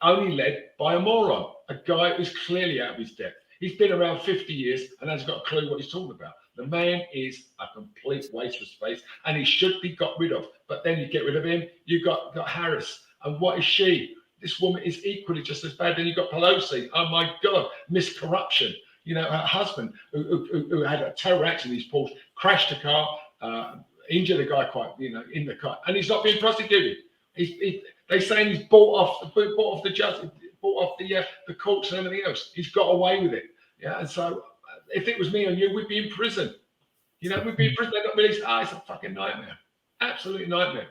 Only led by a moron, a guy who's clearly out of his depth. He's been around 50 years and hasn't got a clue what he's talking about. The man is a complete waste of space, and he should be got rid of. But then you get rid of him, you got Harris, and what is she? This woman is equally just as bad. Then you got Pelosi. Oh my God, miscorruption. You know, her husband who had a terror accident in his Porsche, crashed a car, injured a guy in the car, and he's not being prosecuted. They saying he's bought off the justice, bought off the courts and everything else. He's got away with it. Yeah, and so if it was me and you, we'd be in prison. You know, we'd be in prison. They got released. It's a fucking nightmare, absolute nightmare.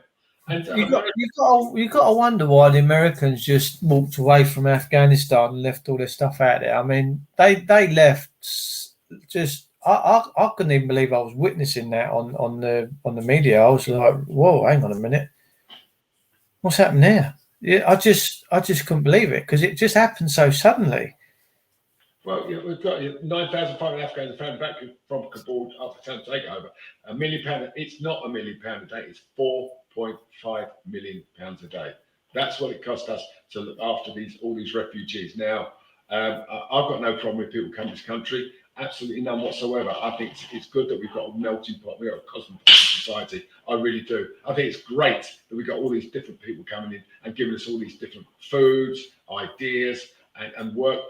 And you got to wonder why the Americans just walked away from Afghanistan and left all their stuff out there. I mean, they left just. I couldn't even believe I was witnessing that on the media. I was like, whoa, hang on a minute, what's happened there? Yeah, I just couldn't believe it, because it just happened so suddenly. Well, we've got 9,500 Afghans found back from Kabul after the takeover. £1 million. It's not £1 million a day. It's £4.5 million a day. That's what it cost us to look after all these refugees. Now, I've got no problem with people coming to this country. Absolutely none whatsoever. I think it's good that we've got a melting pot. We've got a cosmopolitan society. I really do. I think it's great that we've got all these different people coming in and giving us all these different foods, ideas, and work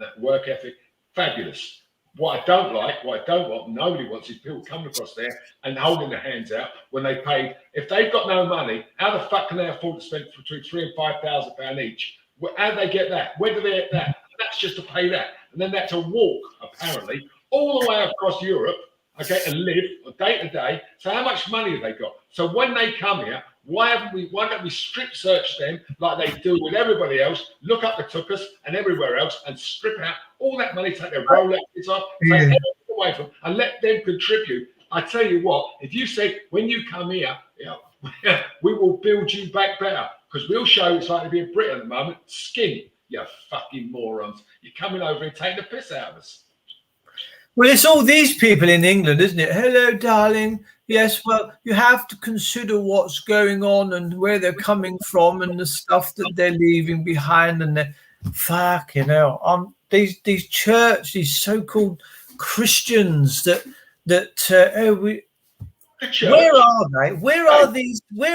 that work ethic. Fabulous. What I don't want, nobody wants, is people coming across there and holding their hands out when they paid. If they've got no money, how the fuck can they afford to spend between £3,000 and £5,000 each? How do they get that? Where do they get that? That's just to pay that. And then that's to walk, apparently, all the way across Europe, okay, and live day to day. So how much money have they got? So when they come here, why don't we strip search them like they do with everybody else, look up the Tuckers and everywhere else, and strip out all that money, take their Rolexes off, take everything away from them, and let them contribute. I tell you what, if you say, when you come here, we will build you back better, because we'll show it's like to be in Britain at the moment. Skin, you fucking morons. You're coming over and taking the piss out of us. Well, it's all these people in England, isn't it? Hello, darling. Yes, well, you have to consider what's going on and where they're coming from and the stuff that they're leaving behind. And they're fucking hell. These these so-called Christians where are they? Where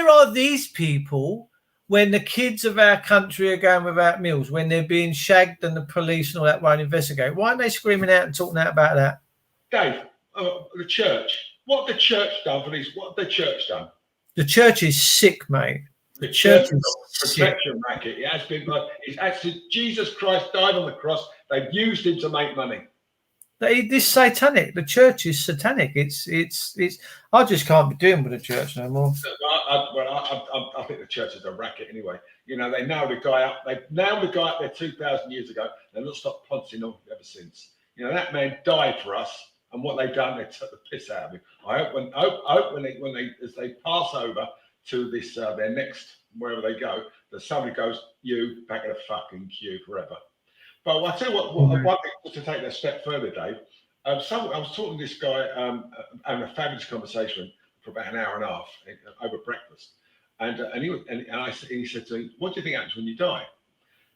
are these people when the kids of our country are going without meals, when they're being shagged and the police and all that won't investigate? Why aren't they screaming out and talking out about that? Dave, the church. What the church done for these? What the church done? The church is sick, mate. The church is protection racket. It has been. It's actually Jesus Christ died on the cross. They've used him to make money. This satanic. The church is satanic. It's. I just can't be doing with the church no more. I think the church is a racket anyway. You know, they nailed a guy up. They nailed a guy up there 2,000 years ago. They've not stopped punching him ever since. You know, that man died for us. And what they've done, they took the piss out of him. I hope as they pass over to this their next wherever they go, that somebody goes, you back in a fucking queue forever. But I'll tell you what one thing to take that step further, Dave. I was talking to this guy, having a fabulous conversation for about an hour and a half over breakfast, and he said to me, "What do you think happens when you die?"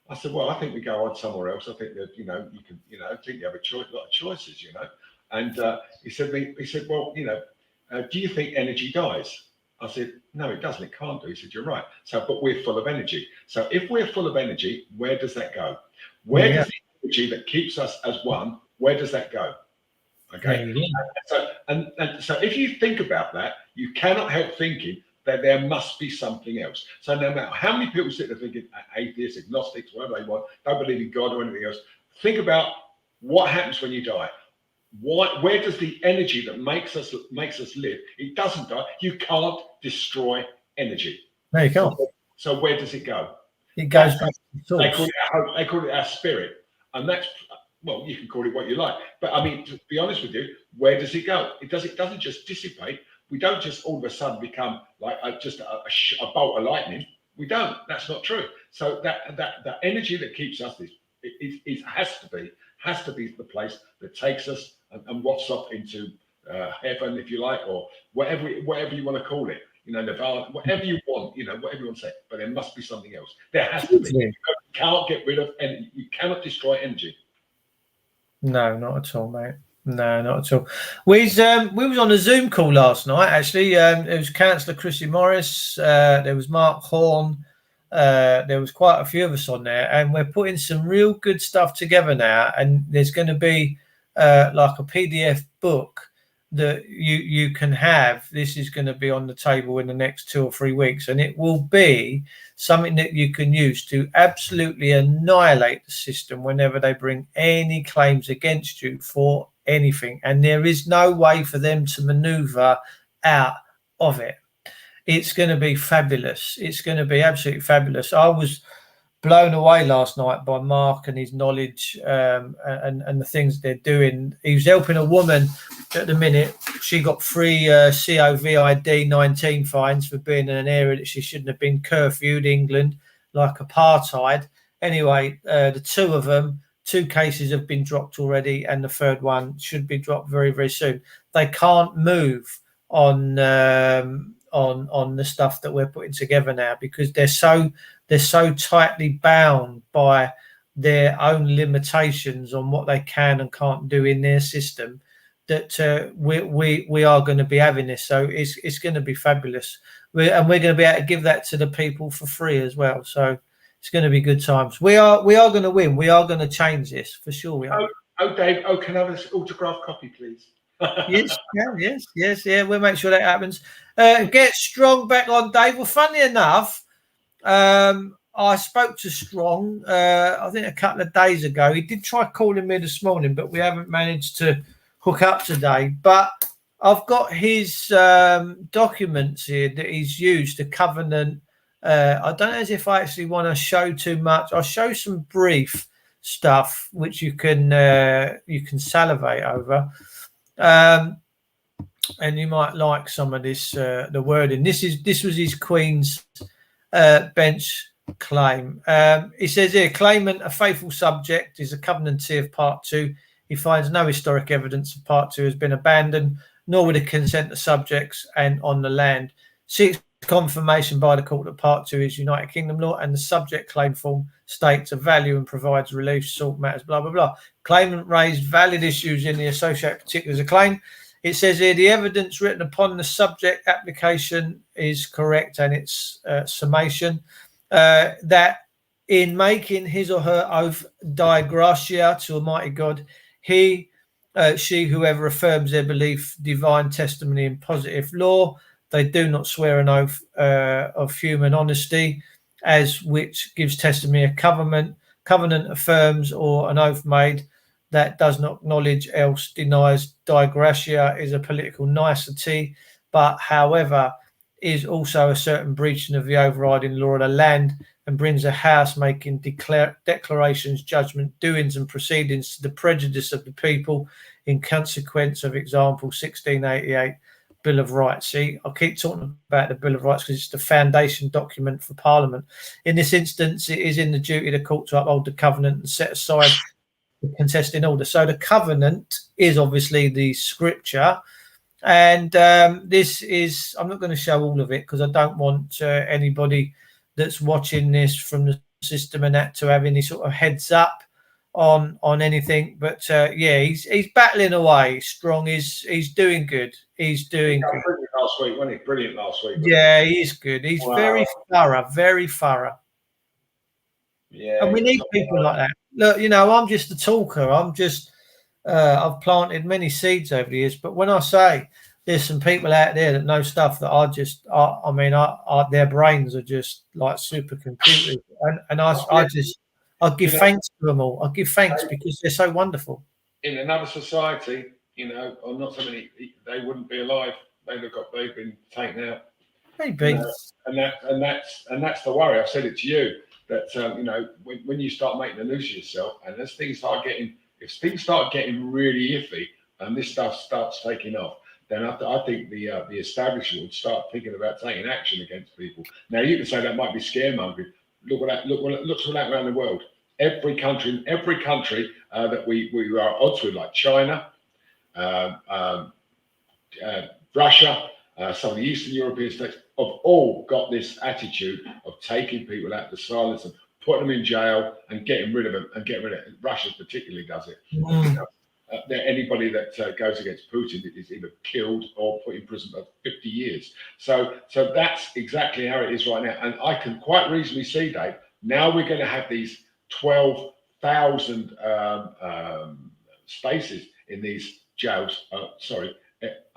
I said, "Well, I think we go on somewhere else. I think that I think you have a lot of choices, you know." And he said, "Well, do you think energy dies?" I said, "No, it doesn't. It can't do." He said, "You're right. So, but we're full of energy. So if we're full of energy, where does that go? Where does the energy that keeps us as one, where does that go?" Okay. So if you think about that, you cannot help thinking that there must be something else. So no matter how many people sit there thinking, atheists, agnostics, whatever they want, don't believe in God or anything else, think about what happens when you die. Where does the energy that makes us live? It doesn't die. You can't destroy energy. No, you can't. So where does it go? It goes back to the They source. call it our spirit, and that's, well, you can call it what you like. But I mean, to be honest with you, where does it go? It doesn't just dissipate. We don't just all of a sudden become like just a bolt of lightning. We don't. That's not true. So that energy that keeps us has to be the place that takes us and wafts off into heaven, if you like, or whatever you want to call it. You know, Nirvana, whatever you want. You know, whatever you want to say. But there must be something else. There has to be. You cannot get rid of, and you cannot destroy energy. No, not at all, mate. No, not at all. We was on a Zoom call last night. Actually, it was Councillor Chrissy Morris. There was Mark Horn. There was quite a few of us on there, and we're putting some real good stuff together now. And there's going to be like a PDF book that you can have. This is going to be on the table in the next 2 or 3 weeks, and it will be something that you can use to absolutely annihilate the system whenever they bring any claims against you for anything, and there is no way for them to maneuver out of it. It's going to be fabulous. It's going to be absolutely fabulous. I was blown away last night by Mark and his knowledge and the things they're doing. He was helping a woman at the minute. She got 3 COVID 19 fines for being in an area that she shouldn't have been, curfewed England, like apartheid. Anyway, the 2 of them, 2 cases have been dropped already, and the 3rd one should be dropped very, very soon. They can't move on the stuff that we're putting together now because they're so tightly bound by their own limitations on what they can and can't do in their system that we are going to be having this. So it's going to be fabulous. We're going to be able to give that to the people for free as well. So it's going to be good times. We are going to win. We are going to change this for sure. We are. Oh, Dave. Oh, can I have an autographed copy, please? Yes. We'll make sure that happens. Get Strong back on, Dave. Well, funnily enough, I spoke to Strong, I think a couple of days ago. He did try calling me this morning, but we haven't managed to hook up today. But I've got his documents here that he's used, the covenant. I don't know if I actually want to show too much. I'll show some brief stuff which you can salivate over. And you might like some of this, the wording. This was his Queen's Bench claim. He says here, claimant, a faithful subject, is a covenantee of Part 2. He finds no historic evidence of Part 2 has been abandoned, nor with the consent of subjects and on the land. Seeks confirmation by the court that Part 2 is United Kingdom law, and the subject claim form states a value and provides relief, sort matters, blah, blah, blah. Claimant raised valid issues in the associated particulars of claim. It says here, the evidence written upon the subject application is correct, and its summation that in making his or her oath die gratia to Almighty God, she, whoever affirms their belief, divine testimony and positive law, they do not swear an oath of human honesty, as which gives testimony a covenant affirms, or an oath made that does not acknowledge, else denies die gratia, is a political nicety, but however is also a certain breaching of the overriding law of the land, and brings a house making declarations, judgment, doings and proceedings to the prejudice of the people in consequence of example 1688 Bill of Rights. See, I'll keep talking about the Bill of Rights because it's the foundation document for Parliament. In this instance, it is in the duty of the court to uphold the covenant and set aside the contesting order. So the covenant is obviously the scripture, and this is, I'm not going to show all of it because I don't want anybody that's watching this from the system and that to have any sort of heads up on anything. But he's battling away. Strong. He's doing good. He's doing good. Brilliant last week, wasn't he? Brilliant last week. Yeah, he's good. He's very thorough. Very thorough. Yeah, and we need people like that. Look, I'm just a talker. I'm just I've planted many seeds over the years, but when I say there's some people out there that know stuff that their brains are just like supercomputers, and I give thanks to them all. I give thanks because they're so wonderful. In another society, or not so many, they wouldn't be alive. They've been taken out. Maybe. And that's the worry. I've said it to you that when you start making a noose of yourself, and as things start getting, if things start getting really iffy, and this stuff starts taking off, then I think the establishment would start thinking about taking action against people. Now you can say that might be scaremongering. Look around the world. Every country that we are at odds with, like China, Russia, some of the Eastern European states, have all got this attitude of taking people out to silence them, putting them in jail, and getting rid of them. Russia particularly does it. Anybody that goes against Putin is either killed or put in prison for 50 years. So that's exactly how it is right now. And I can quite reasonably see, Dave, now we're going to have these 12,000 spaces in these jails. Are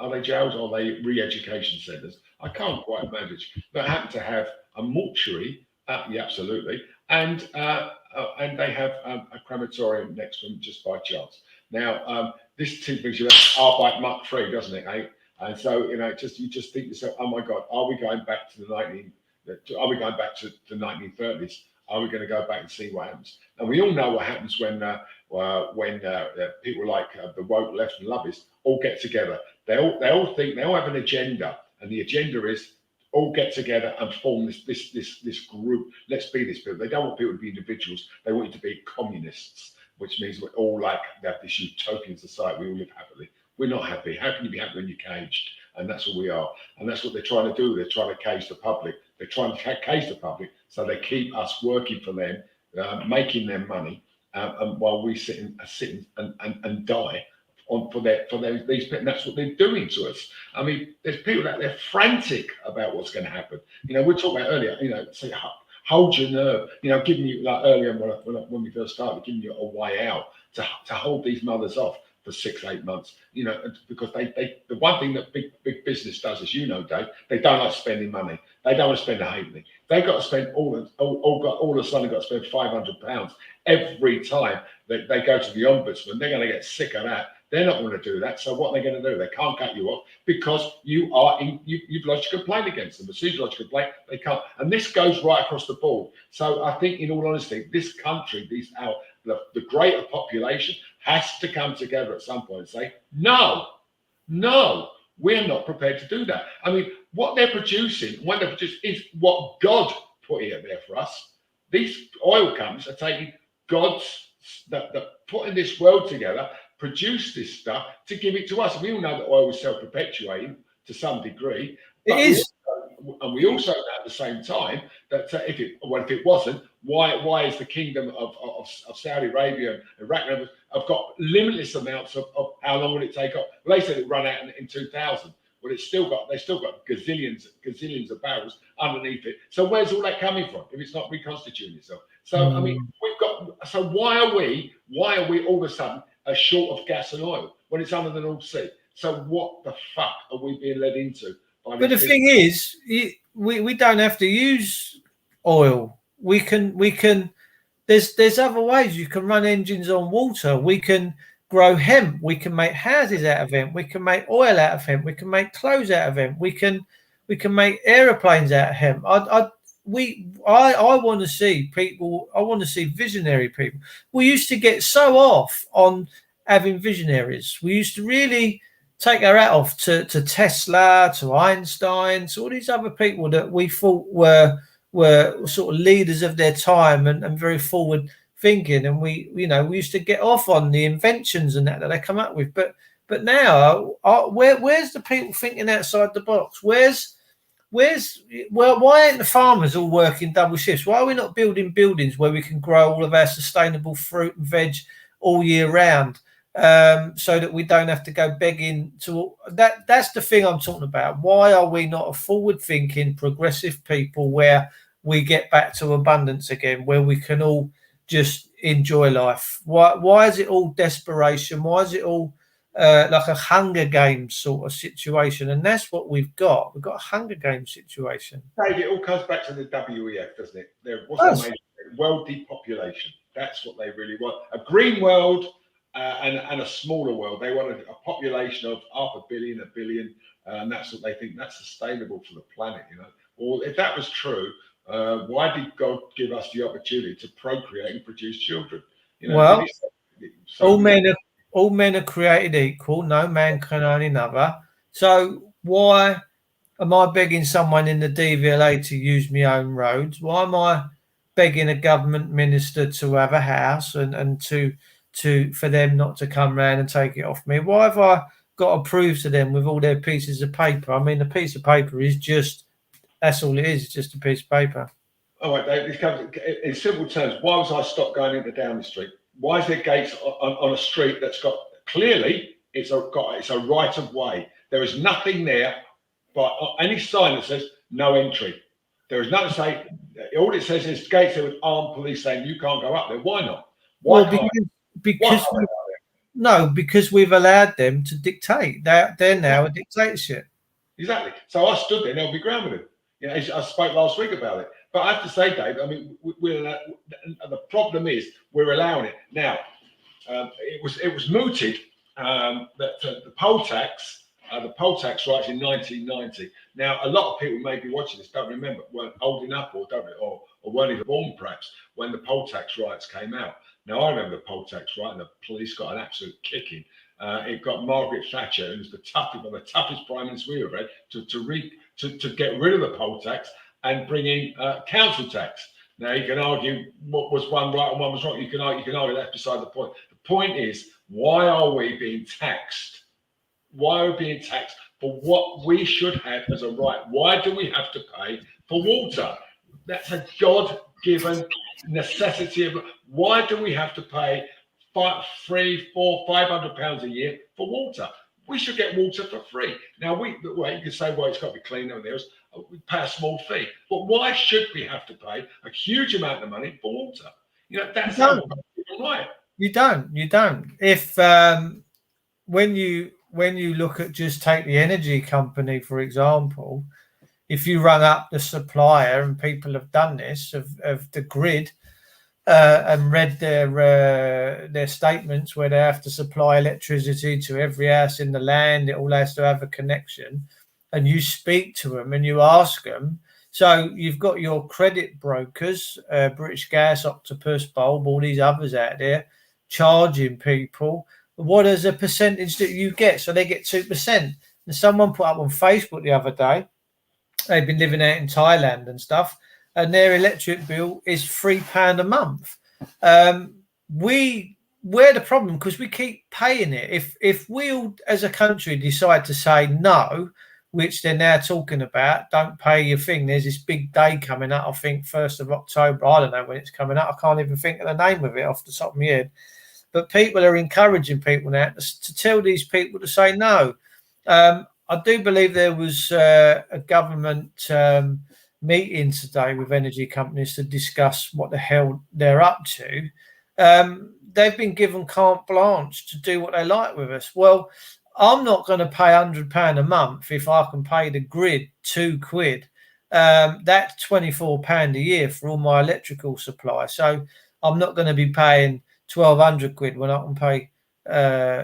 they jails or are they re-education centres? I can't quite manage. They happen to have a mortuary, yeah, absolutely, and they have a crematorium next to them just by chance. Now, this brings you Arbeit Macht free, doesn't it, eh? And so you just think to yourself, oh my God, are we going back to the 1930s? Are we going to go back and see what happens? And we all know what happens when people like the woke left and lobbies all get together. They all think they all have an agenda, and the agenda is all get together and form this group. Let's be this people. They don't want people to be individuals. They want you to be communists, which means we're all like have this utopian society. We all live happily. We're not happy. How can you be happy when you're caged? And that's what we are. And that's what they're trying to do. They're trying to cage the public. They're trying to cage the public so they keep us working for them, making them money, and while we sit and die for these people. And that's what they're doing to us. I mean, there's people out there frantic about what's going to happen. We talked about earlier. Say hold your nerve. Giving you like earlier when we first started, giving you a way out to hold these mothers off for 6-8 months, because the one thing that big business does, as you know, Dave, they don't like spending money. They don't want to spend a halfpenny. They got to spend all of a sudden got to spend £500 every time they go to the ombudsman. They're going to get sick of that. They're not going to do that. So what are they going to do? They can't cut you off because you've lodged a complaint against them. As soon as you lodge a complaint, they can't. And this goes right across the board. So I think, in all honesty, this country, the greater population has to come together at some point and say, no, we're not prepared to do that. I mean, what they're producing, is what God put here there for us. These oil companies are taking God's, that putting this world together, produce this stuff to give it to us. We all know that oil is self-perpetuating to some degree. It is. And we also know at the same time that if it wasn't, why is the kingdom of Saudi Arabia and Iraq have got limitless amounts of how long will it take off? Well, they said it run out in 2000. Well, they still got gazillions of barrels underneath it. So where's all that coming from if it's not reconstituting itself? So I mean, why are we all of a sudden short of gas and oil when it's under the North Sea? So what the fuck are we being led into? But the thing is, we don't have to use oil. We can. There's other ways. You can run engines on water. We can grow hemp. We can make houses out of hemp. We can make oil out of hemp. We can make clothes out of hemp. We can make aeroplanes out of hemp. I want to see people. I want to see visionary people. We used to get so off on having visionaries. We used to really take our hat off to Tesla, to Einstein, to all these other people that we thought were sort of leaders of their time and very forward thinking. And we used to get off on the inventions and that they come up with. But now, where's the people thinking outside the box? Why ain't the farmers all working double shifts? Why are we not building buildings where we can grow all of our sustainable fruit and veg all year round? So that we don't have to go begging to that. That's the thing I'm talking about. Why are we not a forward-thinking, progressive people where we get back to abundance again, where we can all just enjoy life? Why is it all desperation? Why is it all like a Hunger Games sort of situation? And that's what we've got. We've got a Hunger Games situation. Dave, it all comes back to the WEF, doesn't it? What's the main world depopulation? That's what they really want. A green world. And a smaller world. They wanted a population of 500 million, 1 billion, and that's what they think that's sustainable for the planet. Well, if that was true, why did God give us the opportunity to procreate and produce children? Well, so, all men are created equal. No man can own another. So why am I begging someone in the DVLA to use my own roads? Why am I begging a government minister to have a house and for them not to come round and take it off me? Why have I got to prove to them with all their pieces of paper? I mean, a piece of paper is that's all it is. It's just a piece of paper. All right, Dave, this comes in simple terms. Why was I stopped going into Downing Street? Why is there gates on a street that's got clearly it's a right of way? There is nothing there, but any sign that says no entry. There is nothing to say. All it says is gates there with armed police saying you can't go up there. Why not? Because we've allowed them to dictate. They're now a dictatorship. Exactly. So I stood there and I'll be ground with him. I spoke last week about it. But I have to say, Dave, I mean, the problem is we're allowing it now. It was mooted that the poll tax rights in 1990. Now, a lot of people may be watching this don't remember, weren't old enough, or weren't even born perhaps when the poll tax rights came out. Now, I remember the poll tax right, and the police got an absolute kicking. It got Margaret Thatcher, who's one of the toughest prime ministers we ever had, to get rid of the poll tax and bring in council tax. Now you can argue what was one right and one was wrong. You can argue that's beside the point. The point is, why are we being taxed? Why are we being taxed for what we should have as a right? Why do we have to pay for water? That's a God-given necessity. Why do we have to pay £500 a year for water? We should get water for free. Now, you can say, well, it's got to be clean over there. We pay a small fee. But why should we have to pay a huge amount of money for water? That's how we're right. You don't. If when you look at just take the energy company, for example, if you run up the supplier, and people have done this, of the grid, and read their statements where they have to supply electricity to every house in the land, it all has to have a connection, and you speak to them and you ask them. So you've got your credit brokers, British Gas, Octopus, Bulb, all these others out there charging people. What is the percentage that you get? So they get 2%. And someone put up on Facebook the other day, they've been living out in Thailand and stuff, and their electric bill is £3 a month. We're the problem because we keep paying it. If we all as a country decide to say no, which they're now talking about, don't pay your thing. There's this big day coming up, I think 1st of October. I don't know when it's coming up. I can't even think of the name of it off the top of my head. But people are encouraging people now to tell these people to say no. I do believe there was a government meeting today with energy companies to discuss what the hell they're up to. They've been given carte blanche to do what they like with us. Well, I'm not going to pay £100 a month if I can pay the grid £2. That's £24 a year for all my electrical supply. So I'm not going to be paying 1,200 quid when I can pay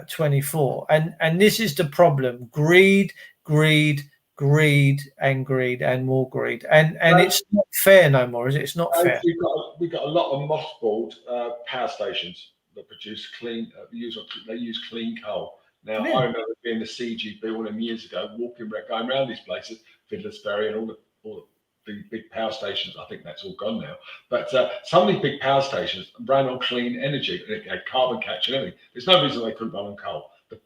24. And this is the problem: greed, and more greed. And it's not fair no more, is it? It's not fair. We've got a lot of mothballed power stations that produce clean. They use clean coal. Now, I remember being the CGB all them years ago, going around these places, Fiddler's Ferry and all the big power stations. I think that's all gone now. But some of these big power stations ran on clean energy, and it had carbon capture and everything. There's no reason they couldn't run on coal. The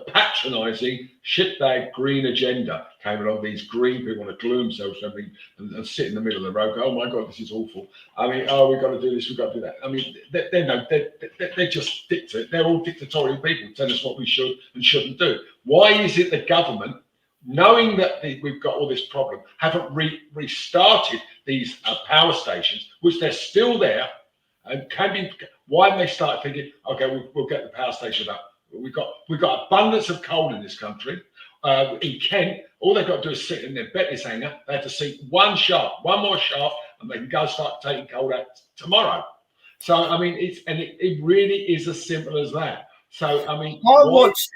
patronising shitbag green agenda came along. These green people want to glue themselves and sit in the middle of the road. Go, oh my God, this is awful. I mean, we've got to do this, we've got to do that. I mean, they're just they're all dictatorial people telling us what we should and shouldn't do. Why is it the government, knowing that we've got all this problem, haven't restarted these power stations, which they're still there and can be? Why haven't they started thinking, okay, we'll get the power station up? We've got abundance of coal in this country. In Kent, all they've got to do is sit in their Betty's hanger. They have to sink one more shaft, and they can go start taking coal out tomorrow. So I mean, it really is as simple as that. So I mean, I watched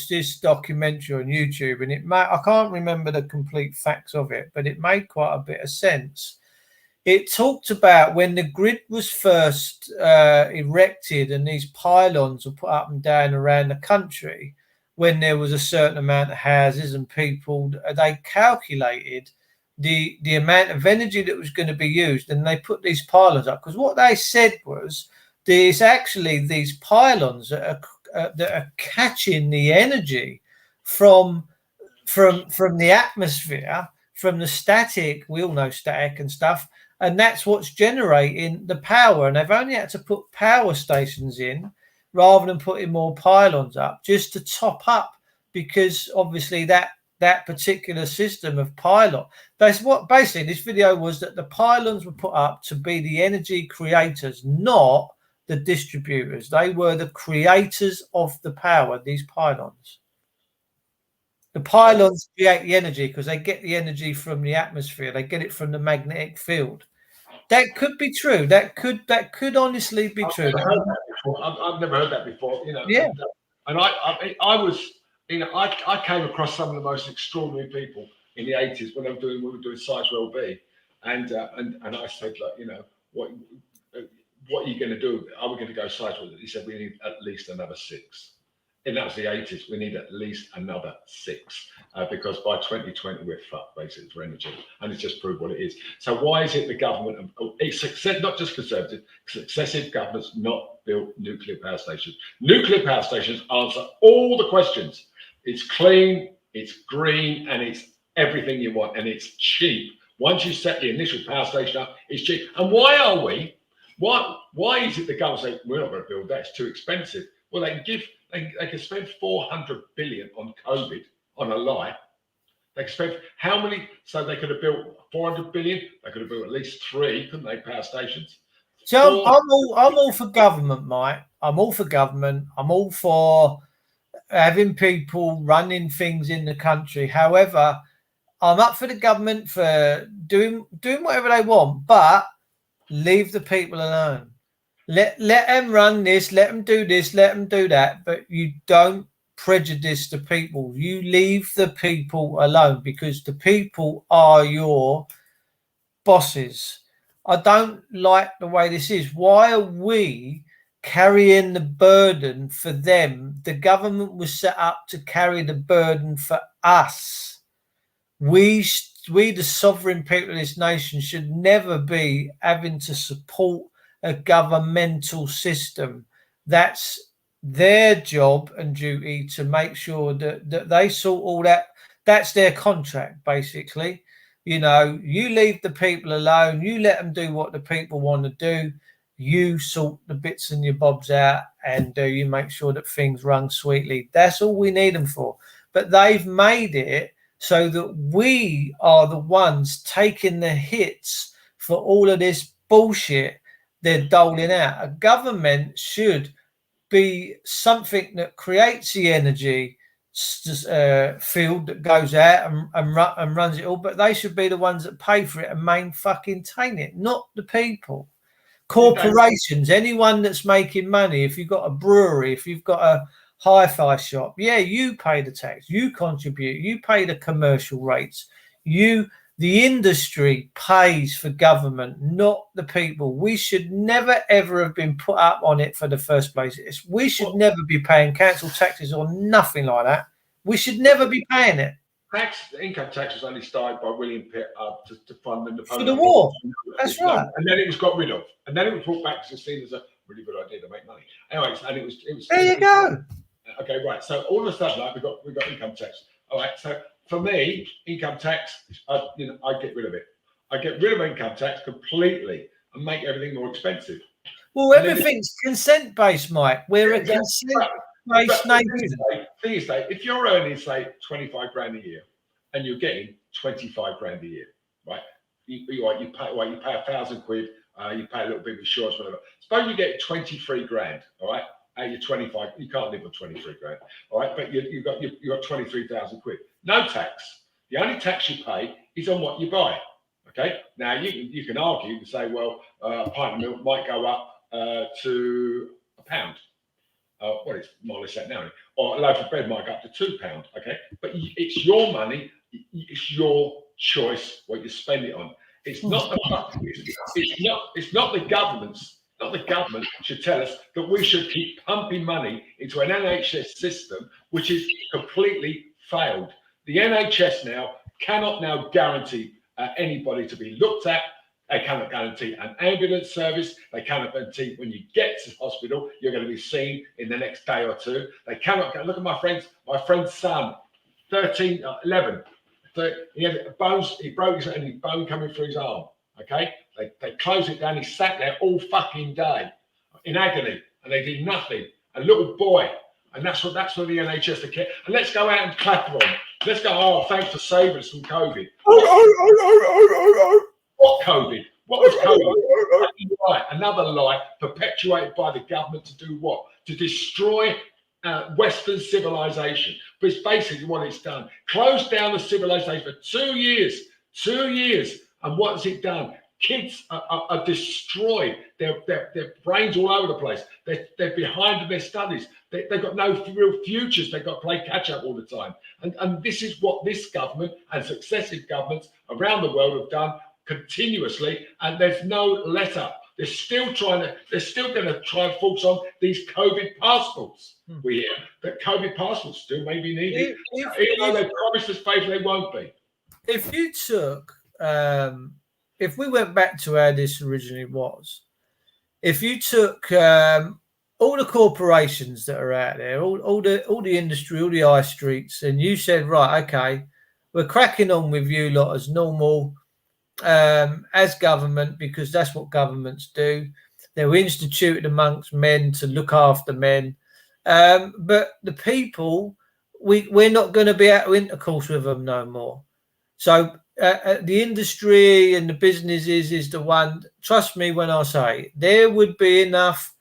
this documentary on YouTube, and I can't remember the complete facts of it, but it made quite a bit of sense. It talked about when the grid was first erected and these pylons were put up and down around the country, when there was a certain amount of houses and people, they calculated the amount of energy that was going to be used, and they put these pylons up, because what they said was there's actually these pylons that are catching the energy from the atmosphere, from the static. We all know static and stuff, and that's what's generating the power. And they've only had to put power stations in rather than putting more pylons up, just to top up, because obviously that particular system of pylon, that's what basically this video was, that the pylons were put up to be the energy creators, not the distributors. They were the creators of the power, these pylons. The pylons create the energy because they get the energy from the atmosphere. They get it from the magnetic field. That could be true. That could honestly be true. I've never heard that before. You know. Yeah. And I was, you know, I came across some of the most extraordinary people in the 80s when we were doing Sizewell B, and I said, like, you know, what are you going to do? Are we going to go Sizewell? He said we need at least another 6. And that was the 80s. We need at least another 6 because by 2020 we're fucked basically for energy, and it's just proved what it is. So why is it the government, not just Conservative, successive governments not built nuclear power stations? Nuclear power stations answer all the questions. It's clean, it's green, and it's everything you want, and it's cheap. Once you set the initial power station up, it's cheap. And why are we? Why is it the government say we're not going to build that? It's too expensive. Well, they can spend 400 billion on COVID, on a lie. They could spend how many? So they could have built 400 billion. They could have built at least 3, couldn't they? Power stations. So I'm all for government, Mike. I'm all for government. I'm all for having people running things in the country. However, I'm up for the government for doing whatever they want, but leave the people alone. Let them run this, let them do this, let them do that, but you don't prejudice the people. You leave the people alone, because the people are your bosses. I don't like the way this is. Why are we carrying the burden for them? The government was set up to carry the burden for us. We, the sovereign people of this nation, should never be having to support a governmental system. That's their job and duty to make sure that they sort all that. That's their contract, basically. You know, you leave the people alone. You let them do what the people want to do. You sort the bits and your bobs out, and you make sure that things run sweetly. That's all we need them for. But they've made it so that we are the ones taking the hits for all of this bullshit they're doling out. A government should be something that creates the energy field that goes out and runs it all, but they should be the ones that pay for it and maintain it, not the people. Corporations, anyone that's making money, if you've got a brewery, if you've got a hi-fi shop, yeah, you pay the tax, you contribute, you pay the commercial rates, the industry pays for government, not the people. We should never, ever have been put up on it for the first place. We should never be paying council taxes or nothing like that. We should never be paying it. Income tax was only started by William Pitt to fund the Napoleon for the war. That's right. And then it was got rid of. And then it was brought back because it's seen as a really good idea to make money. Anyways, and it was. There you go. Okay, right. So all of a sudden, like, we got income tax. All right. So for me, income tax, I get rid of it. I get rid of income tax completely and make everything more expensive. Well, everything's consent-based, Mike. We're a consent-based nation. Thing is, if you're earning, say, 25 grand a year, and you're getting 25 grand a year, right? You pay 1,000 quid. You pay a little bit of insurance, whatever. Suppose you get 23 grand, all right? You're 25. You can't live on 23 grand, all right? But you got 23,000 quid. No tax. The only tax you pay is on what you buy. Okay. Now you can argue and say, well, a pint of milk might go up to £1. Well, it's more or less that now, or a loaf of bread might go up to £2. Okay, but it's your money, it's your choice what you spend it on. It's not the government's. Not the government should tell us that we should keep pumping money into an NHS system which is completely failed. The NHS now cannot now guarantee anybody to be looked at. They cannot guarantee an ambulance service. They cannot guarantee when you get to hospital, you're going to be seen in the next day or two. They cannot look at my friend's son, 11. He had bones, he broke his bone coming through his arm. Okay, they closed it down. He sat there all fucking day in agony, and they did nothing. A little boy, and that's what the NHS are. And let's go out and clap for them. Let's go. Oh, thanks for saving us from COVID. What COVID? What was COVID? Right, another lie perpetuated by the government to do what? To destroy Western civilization. But it's basically what it's done. Closed down the civilization for 2 years. 2 years. And what has it done? Kids are destroyed. Their brains all over the place. They're behind in their studies. They've got no real futures. They've got to play catch up all the time. And this is what this government and successive governments around the world have done continuously. And there's no let up. They're still going to try and force on these COVID passports. We hear that COVID passports still may be needed. Even though they promised us faith, they won't be. If you took if we went back to how this originally was, if you took all the corporations that are out there, all the industry, all the high streets, and you said, right, okay, we're cracking on with you lot as normal, as government, because that's what governments do. They were instituted amongst men to look after men, but the people, we're not going to be out of intercourse with them no more. So the industry and the businesses is the one. Trust me when I say there would be enough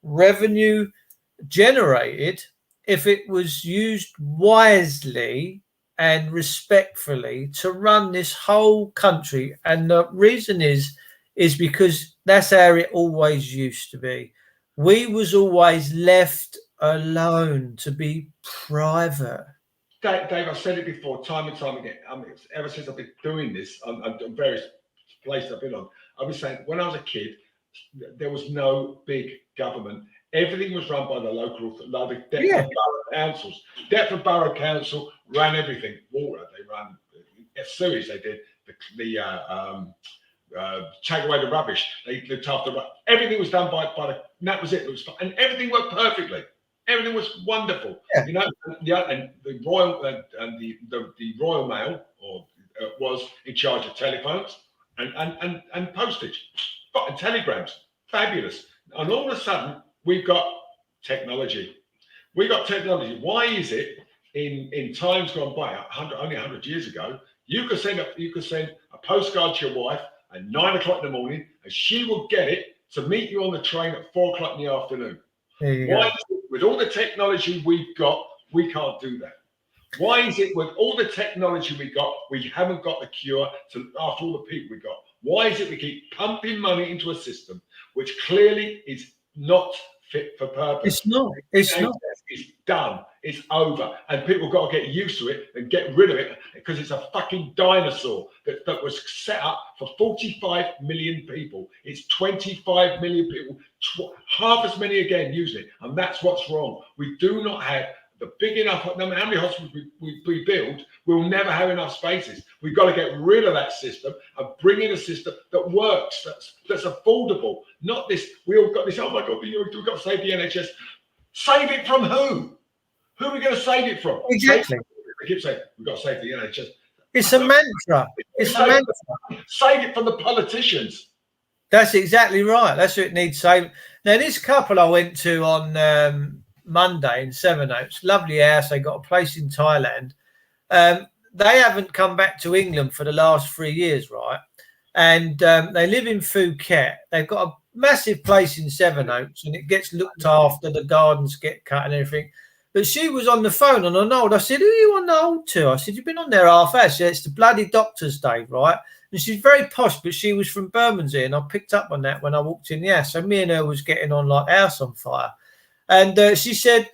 revenue generated if it was used wisely and respectfully to run this whole country. And the reason is because that's how it always used to be. We was always left alone to be private. Dave, I've said it before, time and time again. Ever since I've been doing this on various places I've been on, I've been saying when I was a kid, there was no big government. Everything was run by the local, like the Deptford Borough Councils. Deptford Borough Council ran everything. Water, they ran sewage. They did take away the rubbish. They looked after everything was done by the. And that was it. And everything worked perfectly. Everything was wonderful, you know. And the Royal the Royal Mail was in charge of telephones and postage, and telegrams. Fabulous. And all of a sudden, we've got technology. We got technology. Why is it in times gone by, only 100 years ago, you could send a postcard to your wife at 9 o'clock in the morning, and she will get it to meet you on the train at 4 o'clock in the afternoon. Why is it, with all the technology we've got, we can't do that? Why is it with all the technology we got, we haven't got the cure to after all the people we got? Why is it we keep pumping money into a system which clearly is not fit for purpose? It's not. It's not. It's done. It's over. And people got to get used to it and get rid of it because it's a fucking dinosaur that was set up for 45 million people. It's 25 million people, half as many again using it. And that's what's wrong. We do not have the big enough, no matter how many hospitals we build, we'll never have enough spaces. We've got to get rid of that system and bring in a system that works, that's affordable. Not this, we all got this, oh my God, we've got to save the NHS. Save it from who? Who are we going to save it from? Exactly. They keep saying, we've got to save the NHS. It's a mantra. It's a mantra. Save it from the politicians. That's exactly right. That's what it needs saving. Now, this couple I went to on Monday in Sevenoaks, lovely house. They got a place in Thailand. They haven't come back to England for the last 3 years, right? And they live in Phuket. They've got a massive place in Sevenoaks, and it gets looked after. The gardens get cut and everything. But she was on the phone on an hold. I said, who are you on the hold to? I said, you've been on there half hour. She said, it's the bloody doctor's day, right? And she's very posh, but she was from Bermondsey, and I picked up on that when I walked in the house. So me and her was getting on like house on fire. And she said,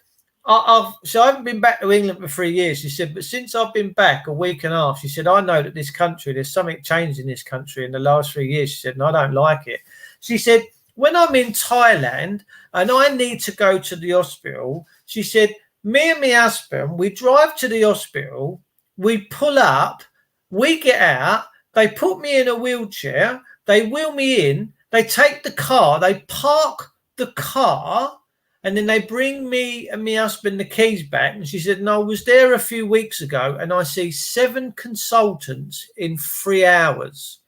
I haven't been back to England for 3 years. She said, but since I've been back a week and a half, she said, I know that this country, there's something changed in this country in the last 3 years. She said, and I don't like it. She said, when I'm in Thailand and I need to go to the hospital, she said, me and my husband, we drive to the hospital, we pull up, we get out, they put me in a wheelchair, they wheel me in, they take the car, they park the car, and then they bring me and my husband the keys back. And she said, no, I was there a few weeks ago and I see 7 consultants in 3 hours.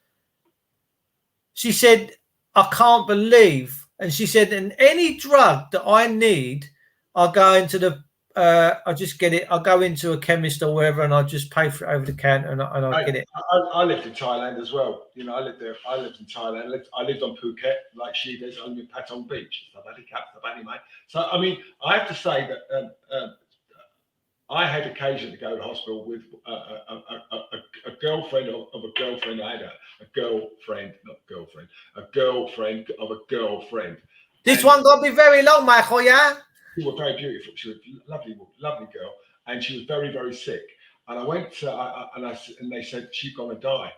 She said, I can't believe. And she said, and any drug that I need, I'll go into I just get it. I'll go into a chemist or wherever, and I'll just pay for it over the counter, and I'll get it. I lived in Thailand as well. You know, I lived there. I lived in Thailand. I lived on Phuket, like she does, on Patong Beach. So, I mean, I have to say that I had occasion to go to hospital with a girlfriend of a girlfriend. I had a girlfriend, not girlfriend, a girlfriend of a girlfriend. This one got to be very long, Michael, yeah? She was very beautiful. She was a lovely girl, and she was very, very sick. And I went to, and they said she's gonna die.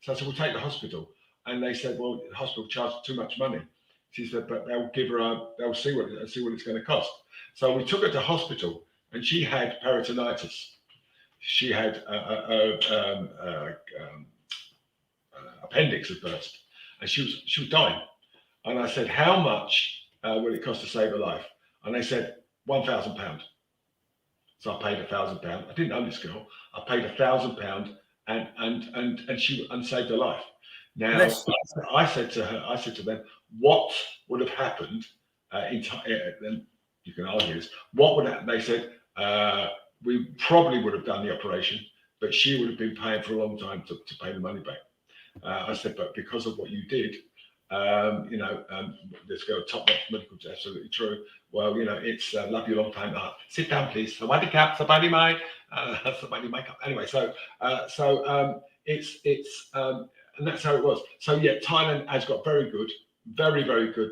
So I said, we'll take the hospital. And they said, well, the hospital charges too much money. She said, but they'll give her they'll see what it's going to cost. So we took her to hospital, and she had peritonitis. She had appendix had burst, and she was dying. And I said, how much will it cost to save her life? And they said, £1,000. So I paid £1,000. I didn't know this girl. I paid £1,000 and she saved her life. Now I said to them, what would have happened then you can argue this, what would happen? They said, we probably would have done the operation, but she would have been paying for a long time to pay the money back. I said, but because of what you did, let's go top medical, absolutely true. Well, it's love you a long time. Sit down, please. Somebody cap, somebody mic, somebody makeup. Anyway, so it's and that's how it was. So yeah, Thailand has got very good, very good,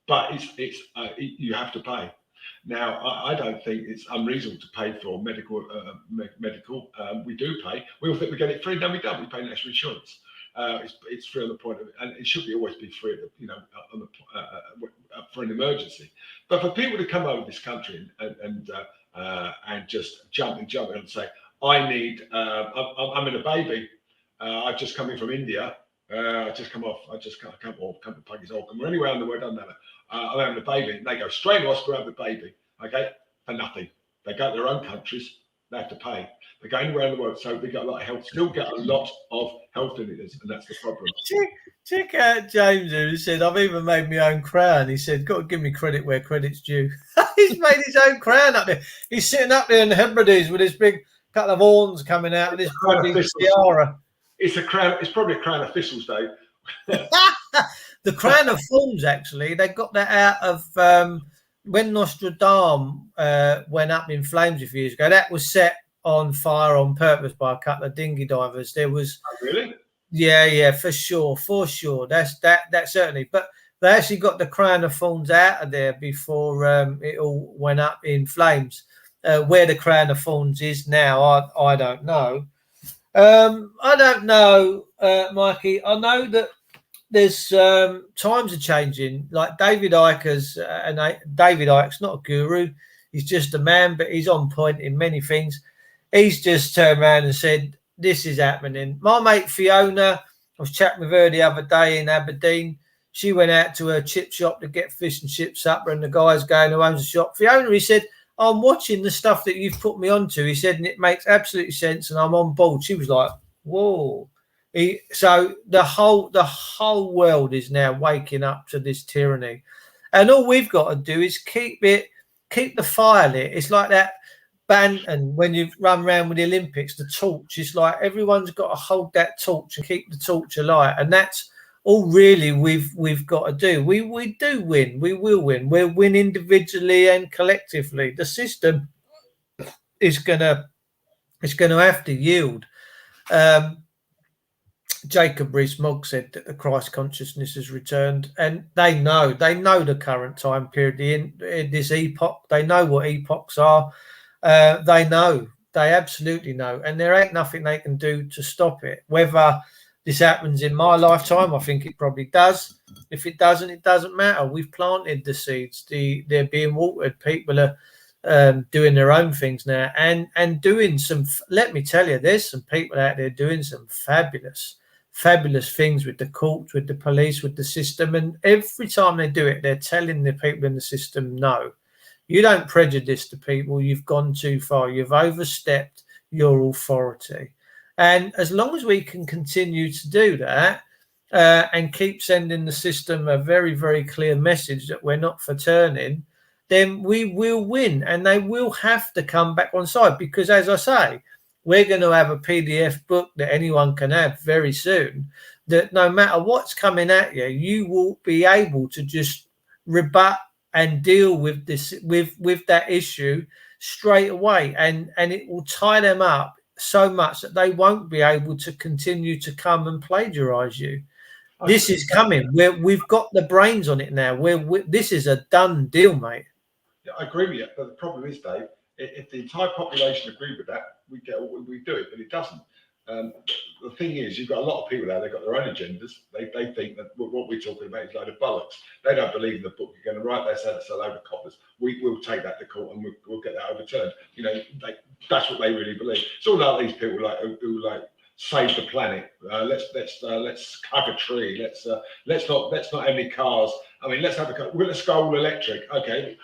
but it's you have to pay. Now, I don't think it's unreasonable to pay for medical. We do pay. We all think we get it free. No, we don't. We pay national insurance. It's free on the point of, and it should always be free, for an emergency. But for people to come over this country and just jump and say, I need, I'm in a baby. I've just come in from India. I just come to Puggy's Old. We're anywhere in the world, doesn't matter. I'm having a baby. They go straight to hospital, have the baby, okay, for nothing. They go to their own countries. They have to pay. They go anywhere in the world, so they got a lot of health. Still get a lot of health visitors, and that's the problem. Check out James, who said, "I've even made my own crown." He said, "Got to give me credit where credit's due." He's made his own crown up there. He's sitting up there in the Hebrides with his big couple of horns coming out of this tiara. It's a crown. It's probably a crown of thistles, Dave. The crown of thorns. Actually, they got that out of. When Nostradamus went up in flames a few years ago, that was set on fire on purpose by a couple of dinghy divers. There was really, yeah, for sure. That's certainly. But they actually got the crown of thorns out of there before it all went up in flames. Where the crown of thorns is now, I don't know. I don't know, Mikey. I know that. There's times are changing. Like David Icke's, and David Icke's not a guru. He's just a man, but he's on point in many things. He's just turned around and said, "This is happening." My mate Fiona, I was chatting with her the other day in Aberdeen. She went out to her chip shop to get fish and chip supper, and the guy's going who owns the shop. Fiona, he said, "I'm watching the stuff that you've put me onto." He said, and it makes absolute sense, and I'm on board. She was like, "Whoa." So the whole world is now waking up to this tyranny, and all we've got to do is keep the fire lit. It's like that Banton when you run around with the Olympics, the torch. It's like everyone's got to hold that torch and keep the torch alight, and that's all really we've got to do. We do win. We will win. We'll win individually and collectively. The system is gonna have to yield. Jacob Rees-Mogg said that the Christ consciousness has returned, and they know the current time period, in this epoch. They know what epochs are. They absolutely know, and there ain't nothing they can do to stop it. Whether this happens in my lifetime, I think it probably does. If it doesn't, it doesn't matter. We've planted the seeds. They're being watered. People are doing their own things now, and doing some. Let me tell you, there's some people out there doing some fabulous things with the courts, with the police, with the system, and every time they do it, they're telling the people in the system, no, you don't prejudice the people. You've gone too far. You've overstepped your authority. And as long as we can continue to do that and keep sending the system a very, very clear message that we're not for turning, then we will win, and they will have to come back on side, because, as I say, we're going to have a PDF book that anyone can have very soon, that no matter what's coming at you, you will be able to just rebut and deal with this, with that issue straight away, and it will tie them up so much that they won't be able to continue to come and plagiarize you. This is coming. We've got the brains on it now. This is a done deal, mate. Yeah, I agree with you, but the problem is, Dave, if the entire population agree with that, we do it, but it doesn't. The thing is, you've got a lot of people out there, they've got their own agendas. They think that what we're talking about is a load of bollocks. They don't believe in the book you're going to write. They say that's a load of coppers. We'll take that to court and we'll get that overturned. You know, that's what they really believe. It's all about these people who save the planet. Let's hug a tree. Let's not have any cars. I mean, let's go all electric. Okay.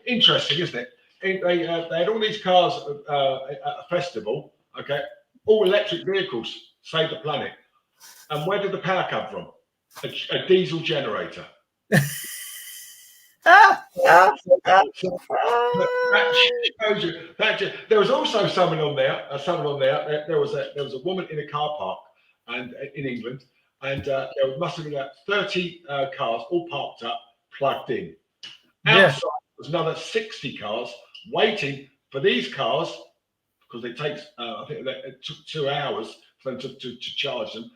Interesting, isn't it? They had all these cars at a festival. Okay. All electric vehicles save the planet. And where did the power come from? A diesel generator. That shows you. There was also someone on there. There was a woman in a car park and in England, and there must have been about 30 cars all parked up, plugged in. Outside was another 60 cars waiting for these cars, because it takes, I think it took 2 hours for them to charge them,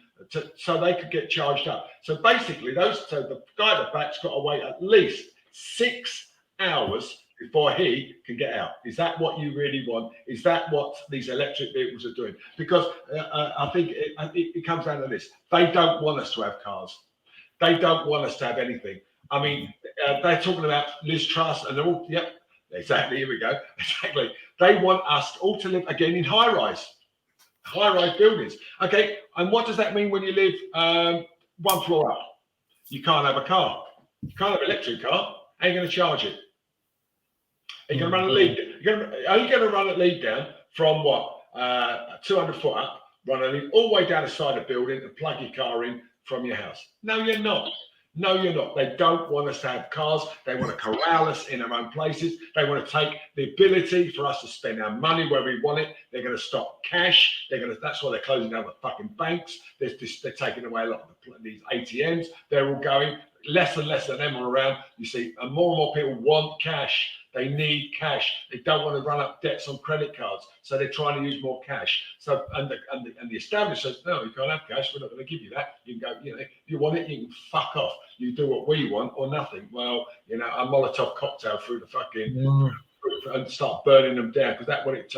so they could get charged up. So basically, the guy at the back's got to wait at least 6 hours before he can get out. Is that what you really want? Is that what these electric vehicles are doing? Because I think it comes down to this. They don't want us to have cars. They don't want us to have anything. I mean, they're talking about Liz Truss, and they're all, yep, exactly, here we go. Exactly. They want us all to live again in high-rise buildings. Okay, and what does that mean when you live one floor up? You can't have a car. You can't have an electric car. How are you going to charge it? Are you going to run a lead? Are you going to run a lead down from what? 200 foot up, run a lead all the way down the side of the building and plug your car in from your house? No, you're not. No, you're not. They don't want us to have cars. They want to corral us in our own places. They want to take the ability for us to spend our money where we want it. They're going to stop cash. That's why they're closing down the fucking banks. They're taking away a lot of these ATMs. They're all going. Less and less of them are around. You see, and more people want cash. They need cash. They don't want to run up debts on credit cards, so they're trying to use more cash. So and the establishment says, no, you can't have cash. We're not going to give you that. You can go, if you want it, you can fuck off. You do what we want or nothing. Well, a Molotov cocktail through the fucking and start burning them down, because that's what it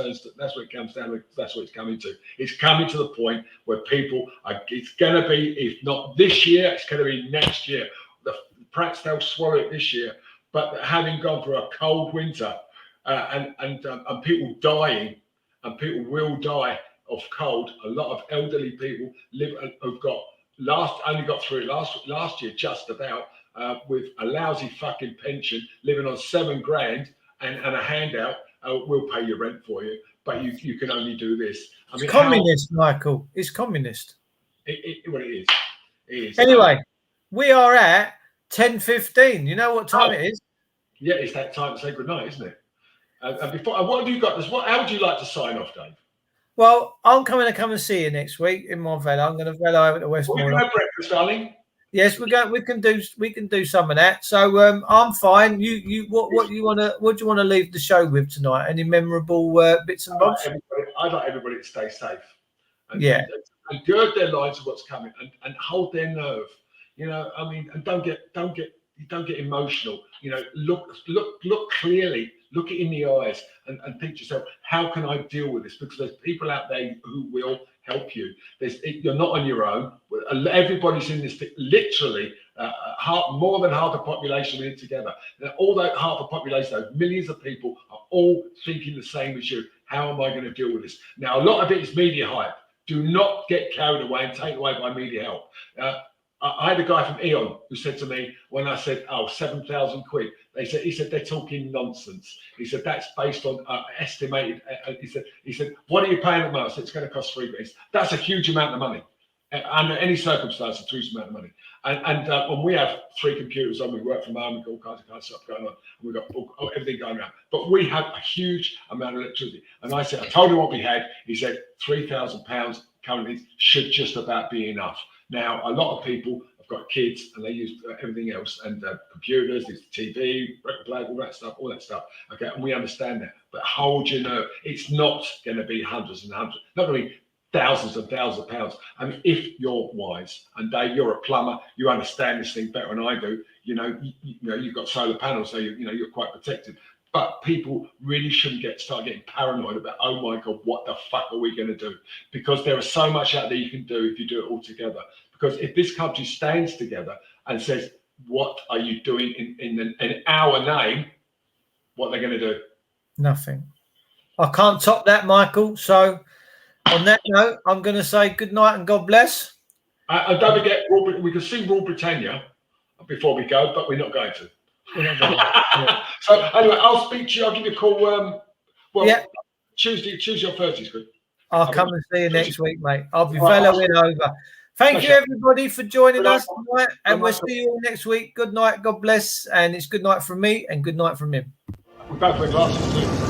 comes down to. That's what it's coming to. It's coming to the point where people are. It's going to be, if not this year, it's going to be next year. Perhaps they'll swallow it this year. But having gone through a cold winter and people dying, and people will die of cold. A lot of elderly people who've only got through it last year, just about, with a lousy fucking pension, living on $7,000 and a handout. We'll pay your rent for you, but you can only do this. I mean, it's communist, Michael. It's communist. It is. It is. Anyway, we are at 10:15. You know what time it is? Yeah, it's that time to say goodnight, isn't it? And before, what have you got? How would you like to sign off, Dave? Well, I'm coming to come and see you next week in my villa. I'm going to villa over to Westmoreland. We're going to have breakfast, darling. Yes, we can do some of that. So I'm fine. What do you want to leave the show with tonight? Any memorable bits and bobs? I'd like everybody to stay safe. And and gird their loins of what's coming, and hold their nerve. You know, I mean, and don't get emotional. You know, look clearly, look it in the eyes, and think to yourself, how can I deal with this? Because there's people out there who will help you. You're not on your own. Everybody's in this thing, literally. More than half the population in together. All that half the population, those millions of people, are all thinking the same as you. How am I going to deal with this? Now, a lot of it is media hype. Do not get carried away and taken away by media help. I had a guy from E.ON who said to me when I said, "Oh, 7,000 quid." He said they're talking nonsense. He said that's based on estimated. He said, "What are you paying at the moment?" I said, "It's going to cost £3 grand." That's a huge amount of money. Under any circumstance, a huge amount of money. And when we have 3 computers on, we work from home, we've got all kinds of stuff going on, and we've got everything going around. But we have a huge amount of electricity. And I told him what we had. He said £3,000 currently should just about be enough. Now, a lot of people have got kids and they use everything else, and computers, there's TV, record player, all that stuff. Okay, and we understand that. But hold your nerve. It's not going to be hundreds and hundreds. Not going to be thousands and thousands of pounds. I mean, if you're wise, and Dave, you're a plumber, you understand this thing better than I do. You know, you've got solar panels, so you're quite protected. But people really shouldn't start getting paranoid about, oh my God, what the fuck are we going to do? Because there is so much out there you can do if you do it all together. Because if this country stands together and says, what are you doing in our name, what they're going to do? Nothing. I can't top that, Michael. So on that note, I'm going to say good night and God bless. And don't forget, we can sing Rule Britannia before we go, but we're not going to. Yeah. So anyway, I'll speak to you. I'll give you a call. Tuesday or Thursday's good. I'll come and see you next week, mate. I'll be vellowing over. Thank you, everybody, for joining us tonight, and we'll see you all next week. Good night, God bless, and it's good night from me and good night from him. We're both wear glasses too.